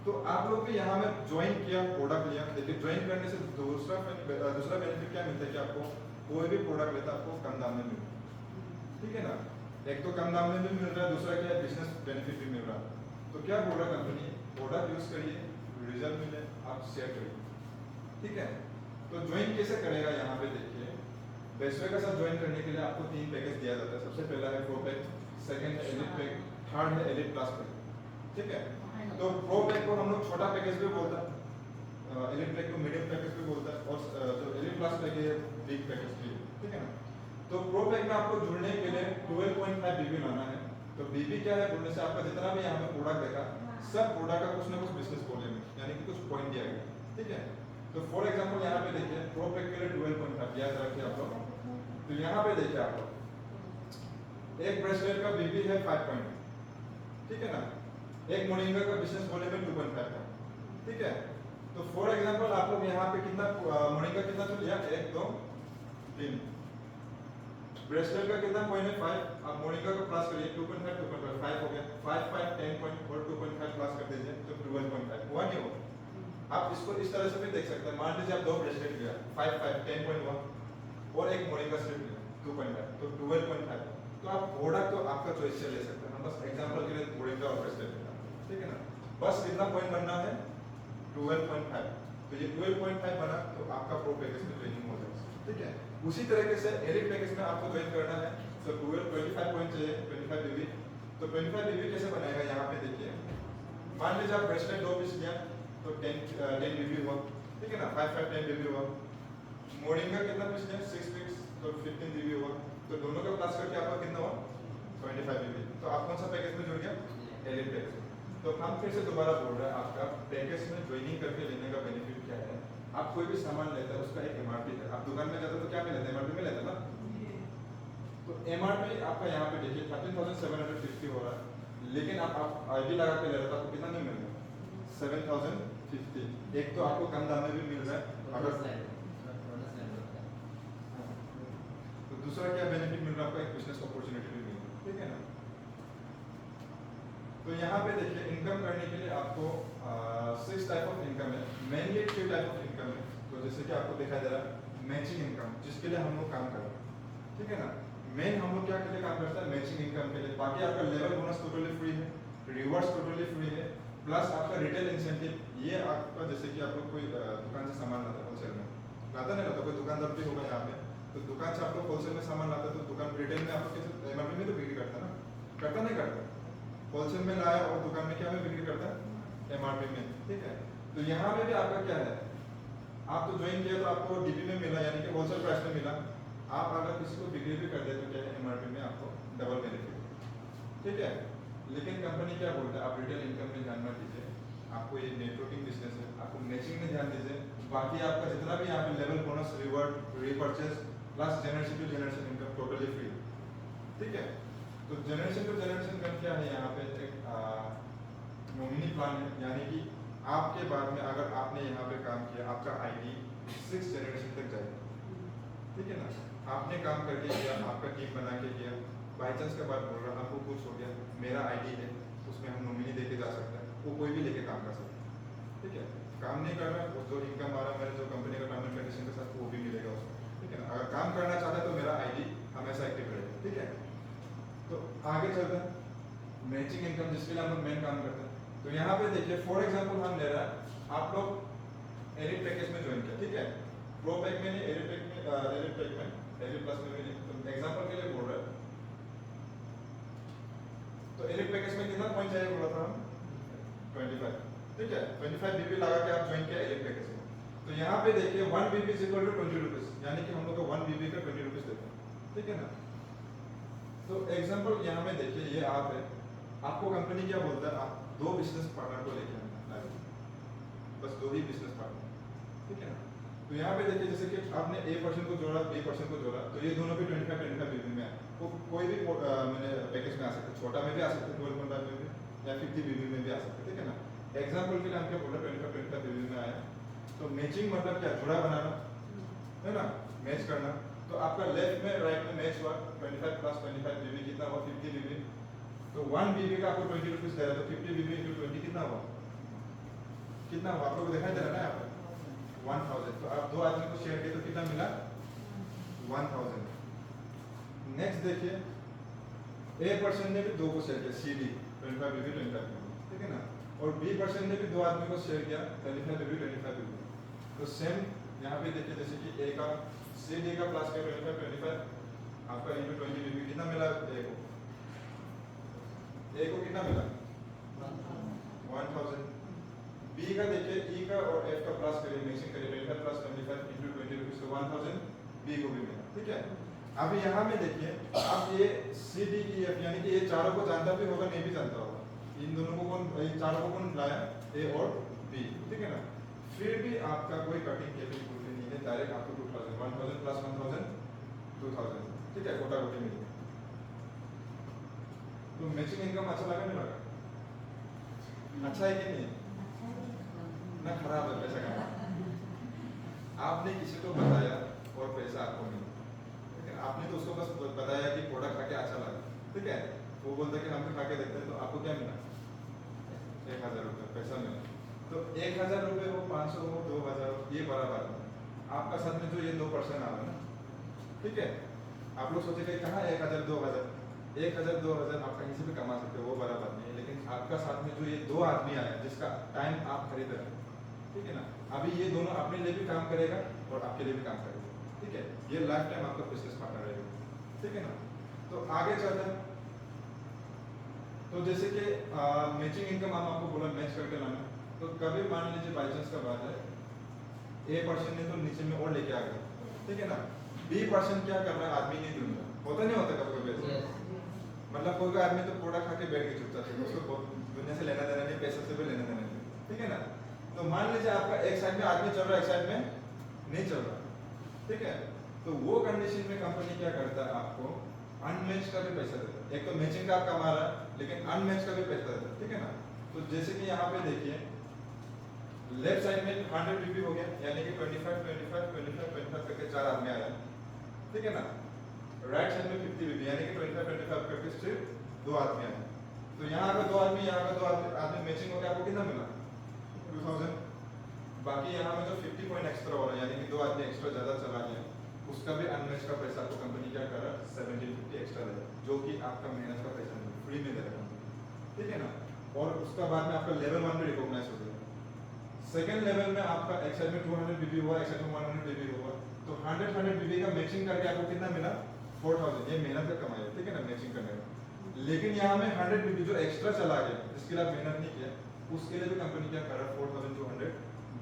तो आप लोग भी यहाँ में ज्वाइन किया, प्रोडक्ट लिया, लेकिन ज्वाइन करने से दूसरा बेनिफिट क्या मिलता है कि आपको कोई भी प्रोडक्ट लेता है आपको कम दाम में मिलता है, ठीक है ना। एक तो कम दाम में भी मिल रहा है, दूसरा क्या है, बिजनेस बेनिफिट भी मिल रहा है। तो क्या बोल रहा है कंपनी, प्रोडक्ट यूज करिए, रिजल्ट मिले, आप शेयर करिए, ठीक है। तो ज्वाइन कैसे करेगा, यहाँ पे देखिए, बेस्टवे के साथ ज्वाइन करने के लिए आपको 3 पैकेज दिया जाता है। सबसे पहला है प्रो पैक, सेकंड है एलिट पैक, थर्ड है एलिट प्लस पैक, ठीक है। तो प्रो पैक को हम लोग छोटा पैकेज भी बोलता है, एलिट पैक को मीडियम पैकेज भी बोलता है, और जो एलिट प्लस पैक है बिग पैकेज भी, ठीक है ना। तो प्रो पैक में आपको जुड़ने के लिए 12.5 बीबी लाना है। तो बीबी क्या है, जुड़ने से आपका जितना भी यहाँ पे प्रोडक्ट देखा, सब प्रोडक्ट का कुछ ना कुछ बिजनेस बोलेंगे, यानी कि कुछ पॉइंट दिया गया, ठीक है। तो फॉर एग्जांपल यहाँ पे देखिए, प्रो पैक के लिए 12.5 याद रखिए आप लोग। तो यहाँ पे देखिए आप लोग, एक ब्रेसलेट का बीबी है 5 पॉइंट, ठीक है ना, एक मोरिंगा का बिजनेस बोले में 2.5 का, ठीक है। तो फॉर एग्जांपल आप लोग यहाँ पे कितना मोरिंगा कितना तो लिया, 1 2 3, ब्रेसलेट का कितना पॉइंट है 5, आप मोरिंगा को प्लस करिए, 2.5 2.5 5 हो गया, 5 5 10 पॉइंट और 2.5 प्लस कर दीजिए तो 12.5 हुआ नहीं हो। आप इसको इस तरह से भी देख सकते हैं, मान लीजिए आप 2 ब्रेसलेट लिया 5 5 10.1 और एक मोरिंगा स्ट्रिप लिया 2.5 तो 12.5। तो आप प्रोडक्ट तो आपका चॉइस से ले सकते हैं, हम बस एग्जांपल के लिए मोरिंगा और ब्रेसलेट लेना, ठीक है ना। बस कितना पॉइंट बनना है, 12.5। तो ये 12.5 बना तो आपका प्रो पैकेज में ज्वाइनिंग हो जाएगा, ठीक है। उसी तरीके से एलिट पैकेज में आपको ज्वाइन करना है, तो 25 पॉइंट चाहिए, 25 बीबी। तो 25 बीबी कैसे बनेगा, यहाँ पे देखिए, मान लीजिए आप ब्रेसलेट 2 पीस लिया तो 10 बीबी हुआ, ठीक है ना, 5 5 10 बीबी हुआ। मोरिंगा कितना पीस लिया, 6 पीस तो 15 बीबी हुआ। तो दोनों का प्लस करके आपका कितना हुआ, 25 बीबी। तो आप कौन सा पैकेज में जुड़ गया, एलिट पैकेज। तो हम फिर से दोबारा बोल रहे हैं, आपका पैकेज में ज्वाइनिंग करके लेने का बेनिफिट क्या है। आप कोई भी सामान लेते हैं उसका एक एमआरपी है, आप दुकान में जाते हैं तो क्या में लेते हैं, एमआरपी में लेते हैं ना। तो एमआरपी आपका यहाँ पे देखिए 13,750 हो रहा है, लेकिन आप आईडी लगा के ले रहे हो तो आपको कितना नहीं मिल रहा, 7,050। एक तो आपको कम दाम में भी मिल रहा है, अगर तो दूसरा क्या बेनिफिट मिल रहा है आपको, एक बिजनेस अपॉर्चुनिटी भी मिल रही है, ठीक है ना। तो यहाँ पे देखिए, इनकम करने के लिए आपको 6 टाइप ऑफ इनकम है, मेनली 3 टाइप ऑफ इनकम है। तो जैसे कि आपको दिखाई दे रहा है मैचिंग इनकम, जिसके लिए हम लोग काम कर रहे हैं, ठीक है ना। मेन हम लोग क्या के लिए काम करते हैं, मैचिंग इनकम के लिए। बाकी आपका लेवल बोनस टोटली फ्री है, रिवॉर्ड्स टोटली फ्री है, प्लस आपका रिटेल इंसेंटिव। ये आपका जैसे कि आप लोग कोई दुकान से सामान लाता है होलसेल में, लाता नहीं लाता, कोई दुकानदार भी होगा यहाँ पे, तो दुकान से आप लोग होलसेल में सामान लाते हैं, तो दुकान रिटेल में आप लोग कैसे एमआरपी में तो बिक्री करता है ना, करता नहीं करता? होलसेल में लाया और दुकान में क्या में बिक्री करता है, एमआरपी में, ठीक है। तो यहाँ पे भी आपका क्या है, आप तो ज्वाइन किया तो आपको डीपी में मिला, यानी कि होलसेल प्राइस में मिला। आप अगर किसी को बिक्री भी कर दे तो क्या है, एमआरपी में आपको डबल बेनिफिट, ठीक है। लेकिन कंपनी क्या बोलता है, आप रिटेल इनकम में ध्यान मत दीजिए, आपको ये नेटवर्किंग बिजनेस है, आपको मैचिंग में ध्यान दीजिए। बाकी आपका जितना भी यहाँ पे level bonus, reward, repurchase plus generation to generation income totally free, ठीक है। तो जनरेशन टू जनरेशन इनकम क्या है, यहाँ पे एक नॉमिनी प्लान है, यानी कि आपके बाद में अगर आपने यहाँ पे काम किया, आपका आईडी 6 जनरेशन तक जाएगा, ठीक है ना। आपने काम करके किया, आपका टीम बना के किया, बाई चांस का बात बोल रहा, आपको कुछ हो गया, मेरा आईडी है, उसमें हम नॉमिनी देके जा सकते हैं, वो कोई भी लेके काम कर सकता है, ठीक है। काम नहीं कर रहा है, जो इनकम आ रहा है मेरे जो कंपनी का टर्म एंड कंडीशन के साथ, वो भी मिलेगा उसको, ठीक है ना। अगर काम करना चाहता है तो मेरा आईडी हमेशा एक्टिव रहेगा, ठीक है। तो आगे चलते हैं, मैचिंग इनकम जिसके लिए हम लोग मेन काम करते हैं। तो यहाँ पे देखिए फॉर एग्जाम्पल हम ले रहा है, आप लोग एरिट पैकेज में ज्वाइन किया, ठीक है। प्रो पैक में नहीं, एरिट पैक में, एरिट पैक में, एरिट प्लस में भी नहीं, तो एग्जाम्पल के लिए बोल रहा है। तो एरिट पैकेज में कितना पॉइंट चाहिए बोला था हम, 25, ठीक है। 25 बीपी लगा के आप ज्वाइन किया एरिट पैकेज में। तो यहाँ पे देखिए 1 BP is equal to 20 rupees, यानी कि हम लोग को 1 बीपी का 20 रुपीज देते हैं, ठीक है ना। तो एग्जाम्पल यहाँ में देखिए, ये आप है, आपको कंपनी क्या बोलता है, आप 2 बिजनेस पार्टनर को लेके आना है, बस 2 ही बिजनेस पार्टनर, ठीक है ना। तो यहाँ पे देखिए जैसे कि आपने ए पर्सन को जोड़ा, बी पर्सन को जोड़ा, तो ये दोनों भी 25 बीबी में आए, वो कोई भी मैंने पैकेज में आ सकते, छोटा में भी आ सकते, 12.5 में भी, या 50 बीबी में भी आ सकते, ठीक है ना। एग्जाम्पल के लिए हम क्या बोल रहे हैं, 25 बीबी में आया, तो मैचिंग मतलब क्या, जुड़ा बनाना है ना, मैच करना। तो आपका लेफ्ट में राइट में मैच हुआ, 25 प्लस 25 बीबी कितना हुआ, 50 बीबी। तो 1 बीबी का आपको 20 रुपीज दे रहा है, तो 50 बीबी इंटू 20 कितना हुआ, कितना हुआ आप लोग को दिखाई दे रहा है ना यहाँ पर, 1000। तो आप 2 आदमी को शेयर किए तो कितना मिला, 1000। नेक्स्ट देखिए, ए पर्सन ने भी 2 को शेयर किया, सी डी 25 बीबी 25 बीबी, ठीक है ना। और बी पर्सन ने भी 2 आदमी को शेयर किया, 25 बीबी 25 बीबी। तो सेम यहाँ पे देखिए, जैसे कि ए का सी डी का प्लस का 25 आपका इंटू 20 बीबी कितना मिला, ए को कितना मिला, 1000। बी का देखिए, ई का और एफ का प्लस करिए, मिक्सिंग करिए, 25 प्लस 25 इंटू 20 रुपीज, तो 1000 बी को भी मिला, ठीक है। अब यहाँ में देखिए, आप ये सी डी ई एफ यानी कि ये चारों को जानता भी होगा, नहीं भी जानता होगा, इन दोनों को कौन, इन चारों को कौन लाया, ए और बी, ठीक है ना। फिर भी आपका कोई कटिंग कैपिटल नहीं है, डायरेक्ट आपको 2000, 1000 प्लस 1000 2000, ठीक है, कोटा कोटी मिल गया। तो मैचिंग इनकम अच्छा लगा, नहीं लगा, अच्छा है कि नहीं, ना खराब है पैसा का। आपने किसी को बताया और पैसा आपको मिला, ठीक है, आपने तो उसको बस बताया कि प्रोडक्ट खा के अच्छा लगा, ठीक है, वो बोलता कि हम तो खा के देखते हैं, तो आपको क्या मिला, 1000 रुपये पैसा मिला। तो 1000 रुपये हो, 500 हो, 2000 हो, ये बराबर है। आपका साथ में जो ये 2% आ रहा है ना, ठीक है, आप लोग सोचे कि कहाँ 1000 2000, 1000 2000 आप कहीं से भी कमा सकते हो, वो बराबर नहीं है। लेकिन आपका साथ में जो ये 2 आदमी आया, जिसका टाइम आप खरीद रहे हैं, ठीक है ना, अभी ये दोनों अपने लिए भी काम करेगा और आपके लिए भी काम करेगा, ठीक है, ये लाइफ टाइम आपका बिजनेस पार्टनर रहेगा, ठीक है ना। तो आगे चलते हैं, तो जैसे कि मैचिंग इनकम हम आपको बोला मैच करके लाना, तो कभी मान लीजिए बाई चांस का बात है, ए पर्सन ने तो नीचे में और लेके आ गया, ठीक है ना, बी पर्सन क्या कर रहा है, आदमी नहीं ढूंढ रहा, होता नहीं होता कभी कभी ऐसा, मतलब कोई आदमी तो प्रोडक्ट खा के बैठ के चुपचाप है, उसको दुनिया से लेना देना नहीं, पैसे से भी लेना देना नहीं, ठीक है ना। तो मान लीजिए आपका एक साइड में आदमी चल रहा है, एक साइड में नहीं चल रहा, ठीक है, तो वो कंडीशन में कंपनी क्या करता है, आपको अनमैच का भी पैसा देता है। एक तो मैचिंग का आप कमा रहा है, लेकिन अनमैच का भी पैसा देता है, ठीक है ना। तो जैसे कि यहाँ पे देखिए, लेफ्ट साइड में 100 बीपी हो गया, यानी कि 25 25 25 25 करके 4 आदमी आया, ठीक है ना। राइट साइड में 50 बीपी, यानी कि 25 25 करके सिर्फ 2 आदमी आए। तो यहाँ का 2 आदमी, यहाँ का 2 आदमी मैचिंग हो गया, आपको कितना मिला, 2000। बाकी यहाँ में जो 50 पॉइंट एक्स्ट्रा हो रहा है, यानी कि 2 आदमी एक्स्ट्रा ज्यादा चला गया, उसका भी अनमैच का पैसा आपको कंपनी क्या कर रहा है 1750 एक्स्ट्रा दे रहा है, जो कि आपका मेहनत का पैसा नहीं, फ्री में दे रहा है, ठीक है ना। और उसका बाद में आपका लेवल 1 में रिकॉग्नाइज हो गया। सेकंड लेवल में आपका एक साइड में 200 बीबी हुआ, एक साइड में 100 बीबी हुआ, तो 100 बीबी का मैचिंग करके आपको कितना मिला 4000, ये मेहनत का कमाई है, ठीक है ना, मैचिंग करने का। लेकिन यहाँ में 100 बीबी जो एक्स्ट्रा चला गया, जिसके लिए आप मेहनत नहीं किया, उसके लिए भी कंपनी क्या कर रहा है 4200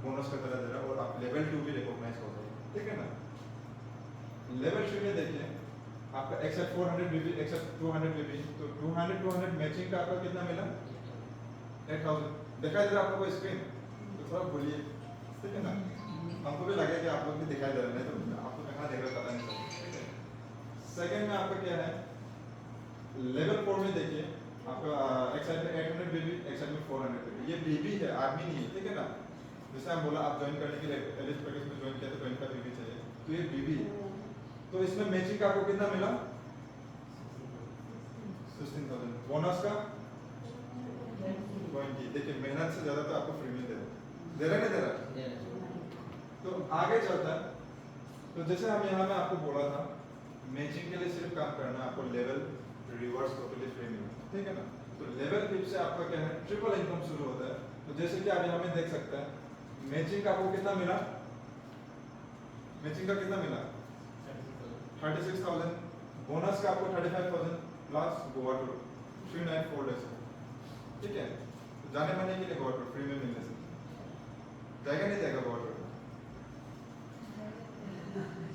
बोनस का तरह दे रहा है, और आप लेवल 2 भी रिकॉग्नाइज हो जाएगा, ठीक है ना। लेवल 3 में देखिए आपका एक्सेप्ट 400 बीबी, एक्सेप्ट 200 बीबी, तो 200 मैचिंग का आपका कितना मिला 8000। दिखाई दे रहा है आपको स्क्रीन, तो थोड़ा बोलिए, ठीक है ना, हमको भी लगे कि आप लोग भी दिखाई दे रहे हैं, तो आपको कहाँ देख रहे पता नहीं चला। सेकंड में आपका क्या है, लेवल 4 में देखिए आपका एक साइड में 800 बीबी, एक साइड में 400 बीबी, ये बीबी है, आर्मी नहीं है, ठीक है ना। जैसे हम बोला आप ज्वाइन करने के लिए एलिट पैकेज में ज्वाइन किया तो 25 बीबी चाहिए, तो ये बीबी है। तो इसमें मैचिंग का आपको कितना मिला 16000, बोनस का 20। देखिए मेहनत से ज्यादा तो आपको फ्री में दे रहा है। तो आगे चलता है, तो जैसे हम यहाँ में आपको बोला था मैचिंग के लिए सिर्फ काम करना, आपको लेवल रिवर्स टोटली फ्री मिला, ठीक है ना। तो लेवल 5 से आपका क्या है ट्रिपल इनकम शुरू होता है। तो जैसे कि आप यहाँ में देख सकते हैं मैचिंग का आपको कितना मिला, मैचिंग का कितना मिला 36,000, बोनस का आपको 35,000 प्लस गोवा टूर 394 डेज, ठीक है। तो जाने माने के लिए गोवा टूर फ्री में मिलने से जाएगा नहीं जाएगा गोवा टूर,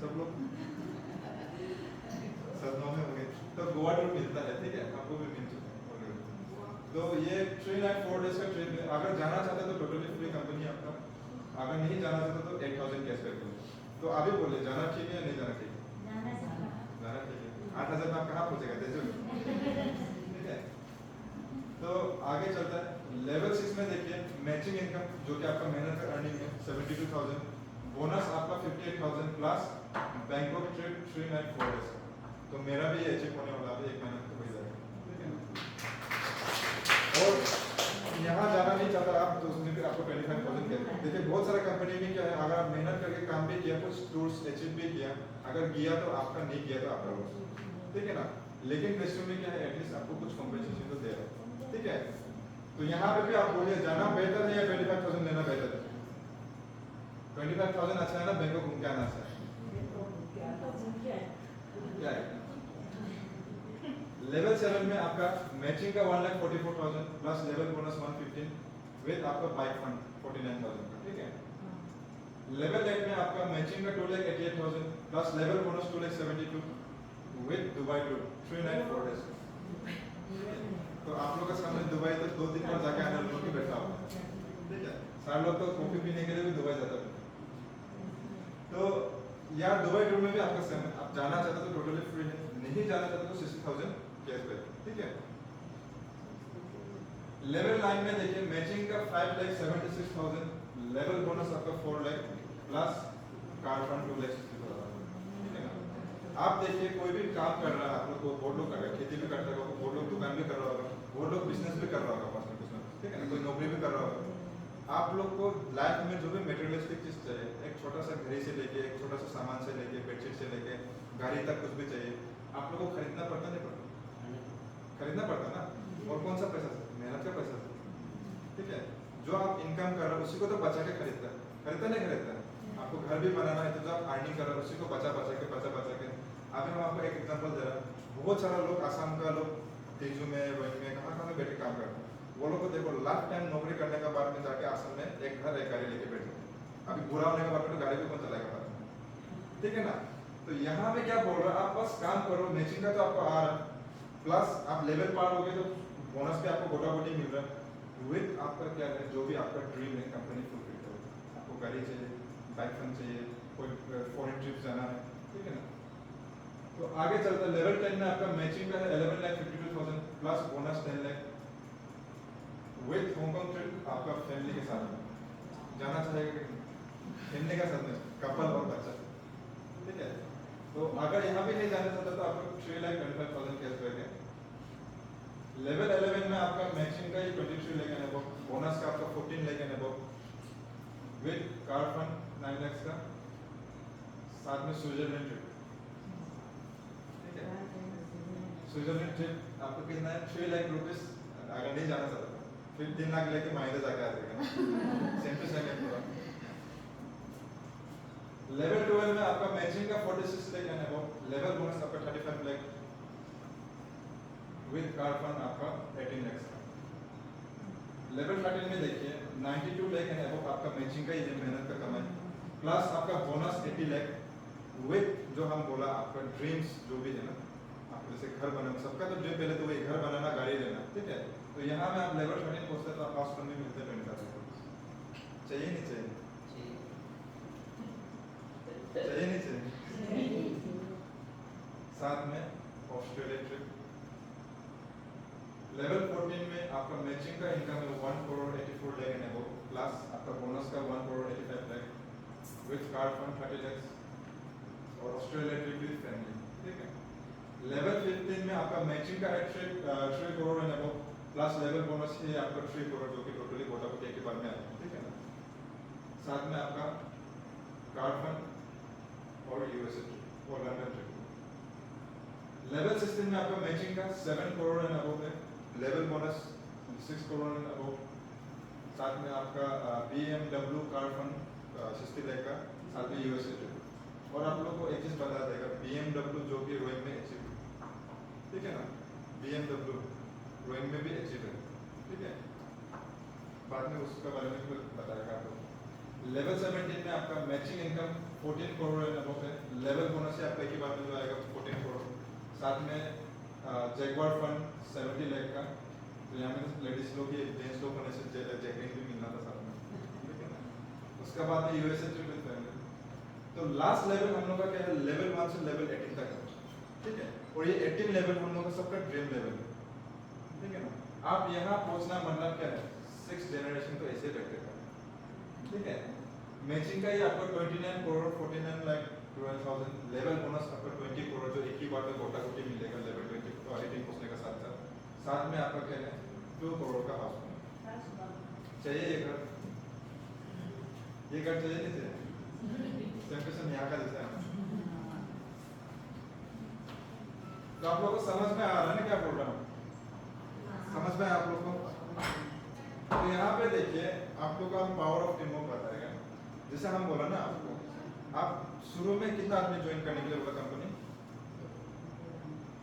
सब लोग सदनों में हो गए, तो गोवा टूर मिलता है, ठीक है, आपको भी मिल चुका है। तो ये 394 डेज का ट्रिप है, अगर जाना चाहते तो टोटली फ्री कंपनी आपका, अगर नहीं जाना चाहते तो 8000 कैशबैक है। तो अभी बोले जाना ठीक है या नहीं जाना ठीक है, जाना ठीक है। 8000 में आप कहाँ पहुंचेगा तेजू, ठीक है। तो आगे चलता है लेवल 6 में देखिए मैचिंग इनकम जो कि आपका मेहनत का अर्निंग है 72,000, बोनस आपका 58,000 प्लस बैंकॉक ट्रिप 394 डेज। तो मेरा भी अचीव होने वाला है, एक महीना तो हो जाएगा, ठीक है ना। और यहाँ जाना नहीं चाहता आप तो उसमें भी आपको 25,000 कहते हैं। देखिए बहुत सारा कंपनी में क्या है, अगर आप मेहनत करके काम भी किया, कुछ टूर्स अचीव भी किया, अगर किया तो आपका, नहीं किया तो आपका लॉस, ठीक है ना। लेकिन क्वेश्चन में क्या है एटलीस्ट आपको कुछ कॉम्पेंसेशन तो दे रहा है, ठीक है। तो यहाँ पे भी आप बोलिए जाना बेहतर है या 25,000 लेना बेहतर है, 25,000 अच्छा है ना, बैंकॉक घूम के आना अच्छा है, क्या है। लेवल 7 में आपका मैचिंग का 1,44,000 प्लस लेवल बोनस 115 विद आपका बाइक फंड 49,000 का, ठीक है। लेवल 8 में आपका मैचिंग का 2,88,000 plus level bonus 2,72 with Dubai tour 394 days. तो आप लोग का सामने दुबई तो 2-3 बार जाके आने लोग भी बैठा हुआ, ठीक है। सारे लोग तो कॉफी पीने के लिए भी दुबई जाता है। तो यार दुबई टूर में भी आपका सेम है, आप जाना चाहते तो टोटली फ्री है, नहीं जाना चाहते तो 60,000 कैशबैक, ठीक है। लेवल 9 में देखिए मैचिंग का 5,76,000, लेवल बोनस आपका 4 लाख प्लस कार फंड 2,60,000, ठीक है ना। आप देखिए कोई भी काम कर रहा है, आप लोग को बहुत लोग कर रहे हैं, खेती भी करता होगा, बहुत लोग दुकान भी कर रहा होगा, बहुत लोग बिजनेस भी कर रहा होगा, पर्सनल बिजनेस, ठीक है ना, कोई नौकरी भी कर रहा होगा। आप लोग को लाइफ में जो भी मटेरियलिस्टिक चीज चाहिए, एक छोटा सा घड़ी से लेके, एक छोटा सा सामान से लेके, बेडशीट से लेके गाड़ी तक कुछ भी चाहिए, आप लोग को खरीदना पड़ता नहीं पड़ता, खरीदना पड़ता ना। और कौन सा पैसा से, मेहनत का पैसा से, ठीक है। जो आप इनकम कर रहे हो उसी को तो बचा के खरीदता है, खरीदता नहीं खरीदता है। आपको घर भी बनाना है तो जो आप अर्निंग कर रहे हो उसी को बचा बचा के अभी हम आपको एक एग्जांपल दे रहा हूँ, बहुत सारा लोग आसाम का लोग तेजू में, रोइंग में, कहाँ कहाँ बैठे काम करते हैं, वो लोग को देखो लास्ट टाइम नौकरी करने के बाद में जाके आसाम में एक घर एक गाड़ी लेके बैठे, अभी बुरा होने के बाद में तो गाड़ी भी कौन चलाएगा बाद में, ठीक है ना। तो यहाँ पे क्या बोल रहा है, आप बस काम करो, मैचिंग का तो आपको आ रहा है, प्लस आप लेवल पार हो गए तो बोनस पे आपको गोटा गोटी मिल रहा है, विद आपका क्या है जो भी आपका ड्रीम है कंपनी फुलफिल करो, आपको गाड़ी चाहिए, बाइक फंड चाहिए, कोई फॉरेन ट्रिप जाना है, ठीक है ना। तो आगे चलता है लेवल 10 में आपका मैचिंग का है 11,52,000 plus bonus 10 lakh with Hong Kong trip आपका फैमिली के साथ में जाना चाहेगा कि फैमिली के साथ में कपल और बच्चा, ठीक है। तो अगर यहाँ भी नहीं जाना चाहता तो आपको 3,25,000 कैशबैक है। लेवल 11 में आपका मैचिंग का ही 23 लाख है, बोनस का आपका 14 लाख है विद कार फंड 9 लाख का, साथ में स्विट्जरलैंड ट्रिप, ठीक है। स्विट्जरलैंड ट्रिप आपको कितना है 3 लाख रुपीस, अगर नहीं जाना चाहता फिर 3 लाख लेके मायने जाके आ जाएगा सेम टू सेम है पूरा। लेवल 12 में आपका मैचिंग का 46 लाख है वो, लेवल बोनस आपका 35 लाख, विद कार फंड आपका 18 लाख का। लेवल 13 में देखिए 92 लाख है वो आपका मैचिंग का ये मेहनत का कमाई, प्लस आपका बोनस 80 लाख, विद जो हम बोला आपका ड्रीम्स जो भी है ना, आप जैसे घर बनाना, सबका तो ड्रीम पहले तो वही घर बनाना, गाड़ी लेना, ठीक है। तो यहाँ में आप लेवल 13 पहुंचते तो आप पास करने मिलते 25,000 चाहिए नहीं चाहिए? चाहिए नहीं चाहिए? साथ में ऑस्ट्रेलिया ट्रिप। लेवल 14 में आपका मैचिंग का इनकम है 1 करोड़ 84 लाख है वो, प्लस आपका बोनस का 1 crore 85 lakh, with car fund 30 lakh और ऑस्ट्रेलिया ट्रिप विद फैमिली, ठीक है। लेवल 15 में आपका मैचिंग का 3 करोड़ है वो, प्लस लेवल बोनस है आपका 3 करोड़ जो कि टोटली कोटा कोटी के बाद में आया, ठीक है ना। साथ में आपका कार फंड और यूएसए ट्रिप और लंदन ट्रिप। लेवल 16 में आपका मैचिंग का 7 करोड़ है अबव है, लेवल बोनस 6 करोड़ है अबव, साथ में आपका BMW कार फंड 60 लाख का, साथ में यूएसए ट्रिप। और आप लोग को एक चीज बता देगा, BMW जो कि रोइंग में अचीव, ठीक है ना, BMW रोइंग में भी अचीव है, ठीक है। बाद में उसके बारे में कुछ बताएगा आपको। लेवल 17 में आपका मैचिंग इनकम 14 करोड़ है अबव है, लेवल बोनस से आपका एक ही बार में जो आएगा 14 करोड़, साथ में जैगवार फंड 70 लाख का, तो यहाँ में लेडीज लोग की जेंट्स लोग होने से जैगरिंग भी मिलना था साथ में, ठीक है ना। उसके बाद में यूएसए ट्रिप विद फैमिली। तो लास्ट लेवल हम लोग का क्या है, लेवल 1 से लेवल 18 तक है, ठीक है। और ये 18 लेवल हम लोग का सबका ड्रीम लेवल है, ठीक है ना। आप यहाँ पहुँचना मतलब क्या है, 6 जनरेशन तो ऐसे रखेगा, ठीक है। मैचिंग का ये आपका 29 करोड़ 49 लाख 12,000, लेवल बोनस आपका 20 करोड़ जो एक ही बार में गोटा गोटी मिलेगा लेवल 20 तो 18 पहुंचने का साथ में आपका क्या है 2 करोड़ का हाउस चाहिए। ये घर चाहिए नहीं चाहिए? सेम यहाँ का जैसा है। तो आप लोगों को समझ में आ रहा है ना क्या बोल रहा हूँ? समझ में आप लोगों को? तो यहाँ पे देखिए आप लोग का पावर ऑफ टीम वर्क बताएगा। जैसे हम बोला ना आपको, आप शुरू में कितना आदमी ज्वाइन करने के लिए होगा कंपनी,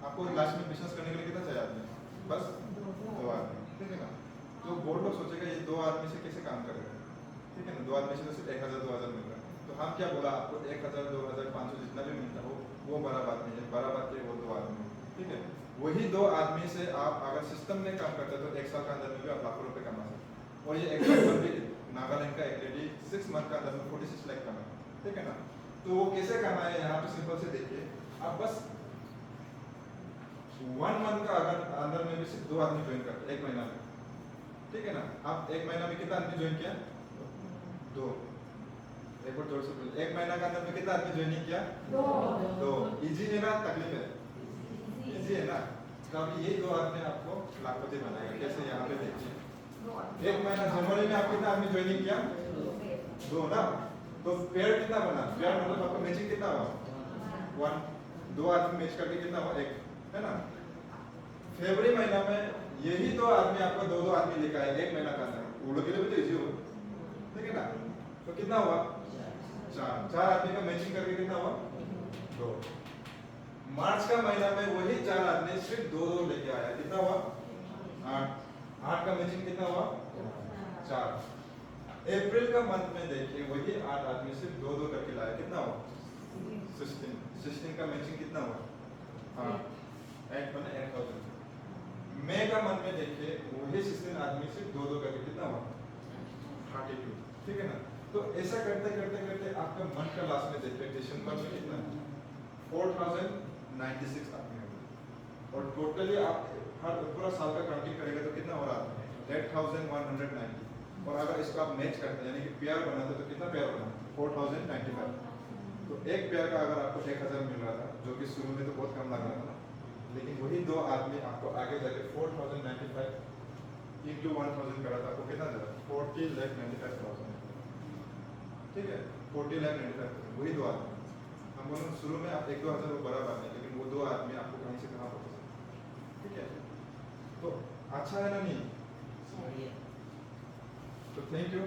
आपको लास्ट में बिजनेस करने के लिए कितना चाहिए आदमी? बस 2 आदमी, ठीक है ना। तो बोर्ड लोग सोचेगा ये 2 आदमी से कैसे काम करेगा, ठीक है ना। 2 आदमी से तो सिर्फ 1,000 2,000 मिल रहा है, तो हम क्या बोला आपको 1,000 2,000 500 जितना भी मिलता हो वो बड़ा बात नहीं है, बड़ा बात है वो 2 आदमी, ठीक है। वही 2 आदमी से आप अगर सिस्टम में काम करते तो 1 साल के अंदर में भी आप लाखों रुपए कमा सकते। और ये एग्जाम्पल भी नागालैंड का एक लेडी 6 मंथ का अंदर में 46 लाख कमाए, ठीक है ना। तो वो कैसे कमाए यहाँ पे सिंपल से देखिए, आप बस 1 मंथ का अगर अंदर में भी सिर्फ 2 आदमी ज्वाइन करते 1 महीना में, ठीक है ना। आप 1 महीना में कितना आदमी ज्वाइन किया? 2। एक बार जोर से बोलिए, 1 महीना का अंदर में कितना आदमी ज्वाइनिंग किया? 2। इजी है ना तकलीफ है? इजी है ना। तो अभी ये 2 आदमी आपको लाखपति बनाएगा। कैसे, यहाँ पे देखिए 1 महीना जनवरी में आप कितना आदमी ज्वाइनिंग किया? 2 ना। तो पेयर कितना बना? पेयर मतलब आपका मैचिंग कितना हुआ? 1। 2 आदमी मैच करके कितना हुआ? 1, है ना। फरवरी महीना में यही 2 आदमी आपको 2-2 आदमी लेकर आए 1 महीना का अंदर, वो लोग के लिए भी तो इजी हो, ठीक है ना। तो कितना हुआ? 4 आदमी का मैचिंग करके कितना हुआ? 2। मार्च का महीना में वही 4 आदमी सिर्फ 2-2 लेके आया, कितना हुआ? 8 का मैचिंग कितना हुआ? 4। अप्रैल का मंथ में देखिए वही 8 आदमी सिर्फ 2-2 करके लाया, कितना हुआ? 16 का मैचिंग कितना हुआ? 8 बने 8,000। मई का मंथ में देखिए वही 16 आदमी सिर्फ 2-2 करके कितना हुआ? 32, ठीक है ना। तो ऐसा करते करते करते आपका मंथ का लास्ट में देखिए दिसंबर में कितना 4,096 आदमी होगा। और टोटली आप हर पूरा साल का काउंटिंग करेंगे तो कितना हो रहा है? 8,190। और अगर इसको आप मैच करते हैं यानी कि पेयर बनाते तो कितना पेयर बना? 4,095। तो एक पेयर का अगर आपको 1,000 मिल रहा था, जो कि शुरू में तो बहुत कम लग रहा था, लेकिन वही 2 आदमी आपको आगे जाके 4,095 into 1,000 करा था, आपको कितना दे रहा? 40,95,000, ठीक है। 40,95,000 वही 2 आदमी, हम बोले शुरू में आप 1-2 हज़ार वो बड़ा बात नहीं, लेकिन वो 2 आदमी आपको कहीं से कहाँ पहुँचा सकते, ठीक है? तो अच्छा है ना नहीं? सही है। तो थैंक यू।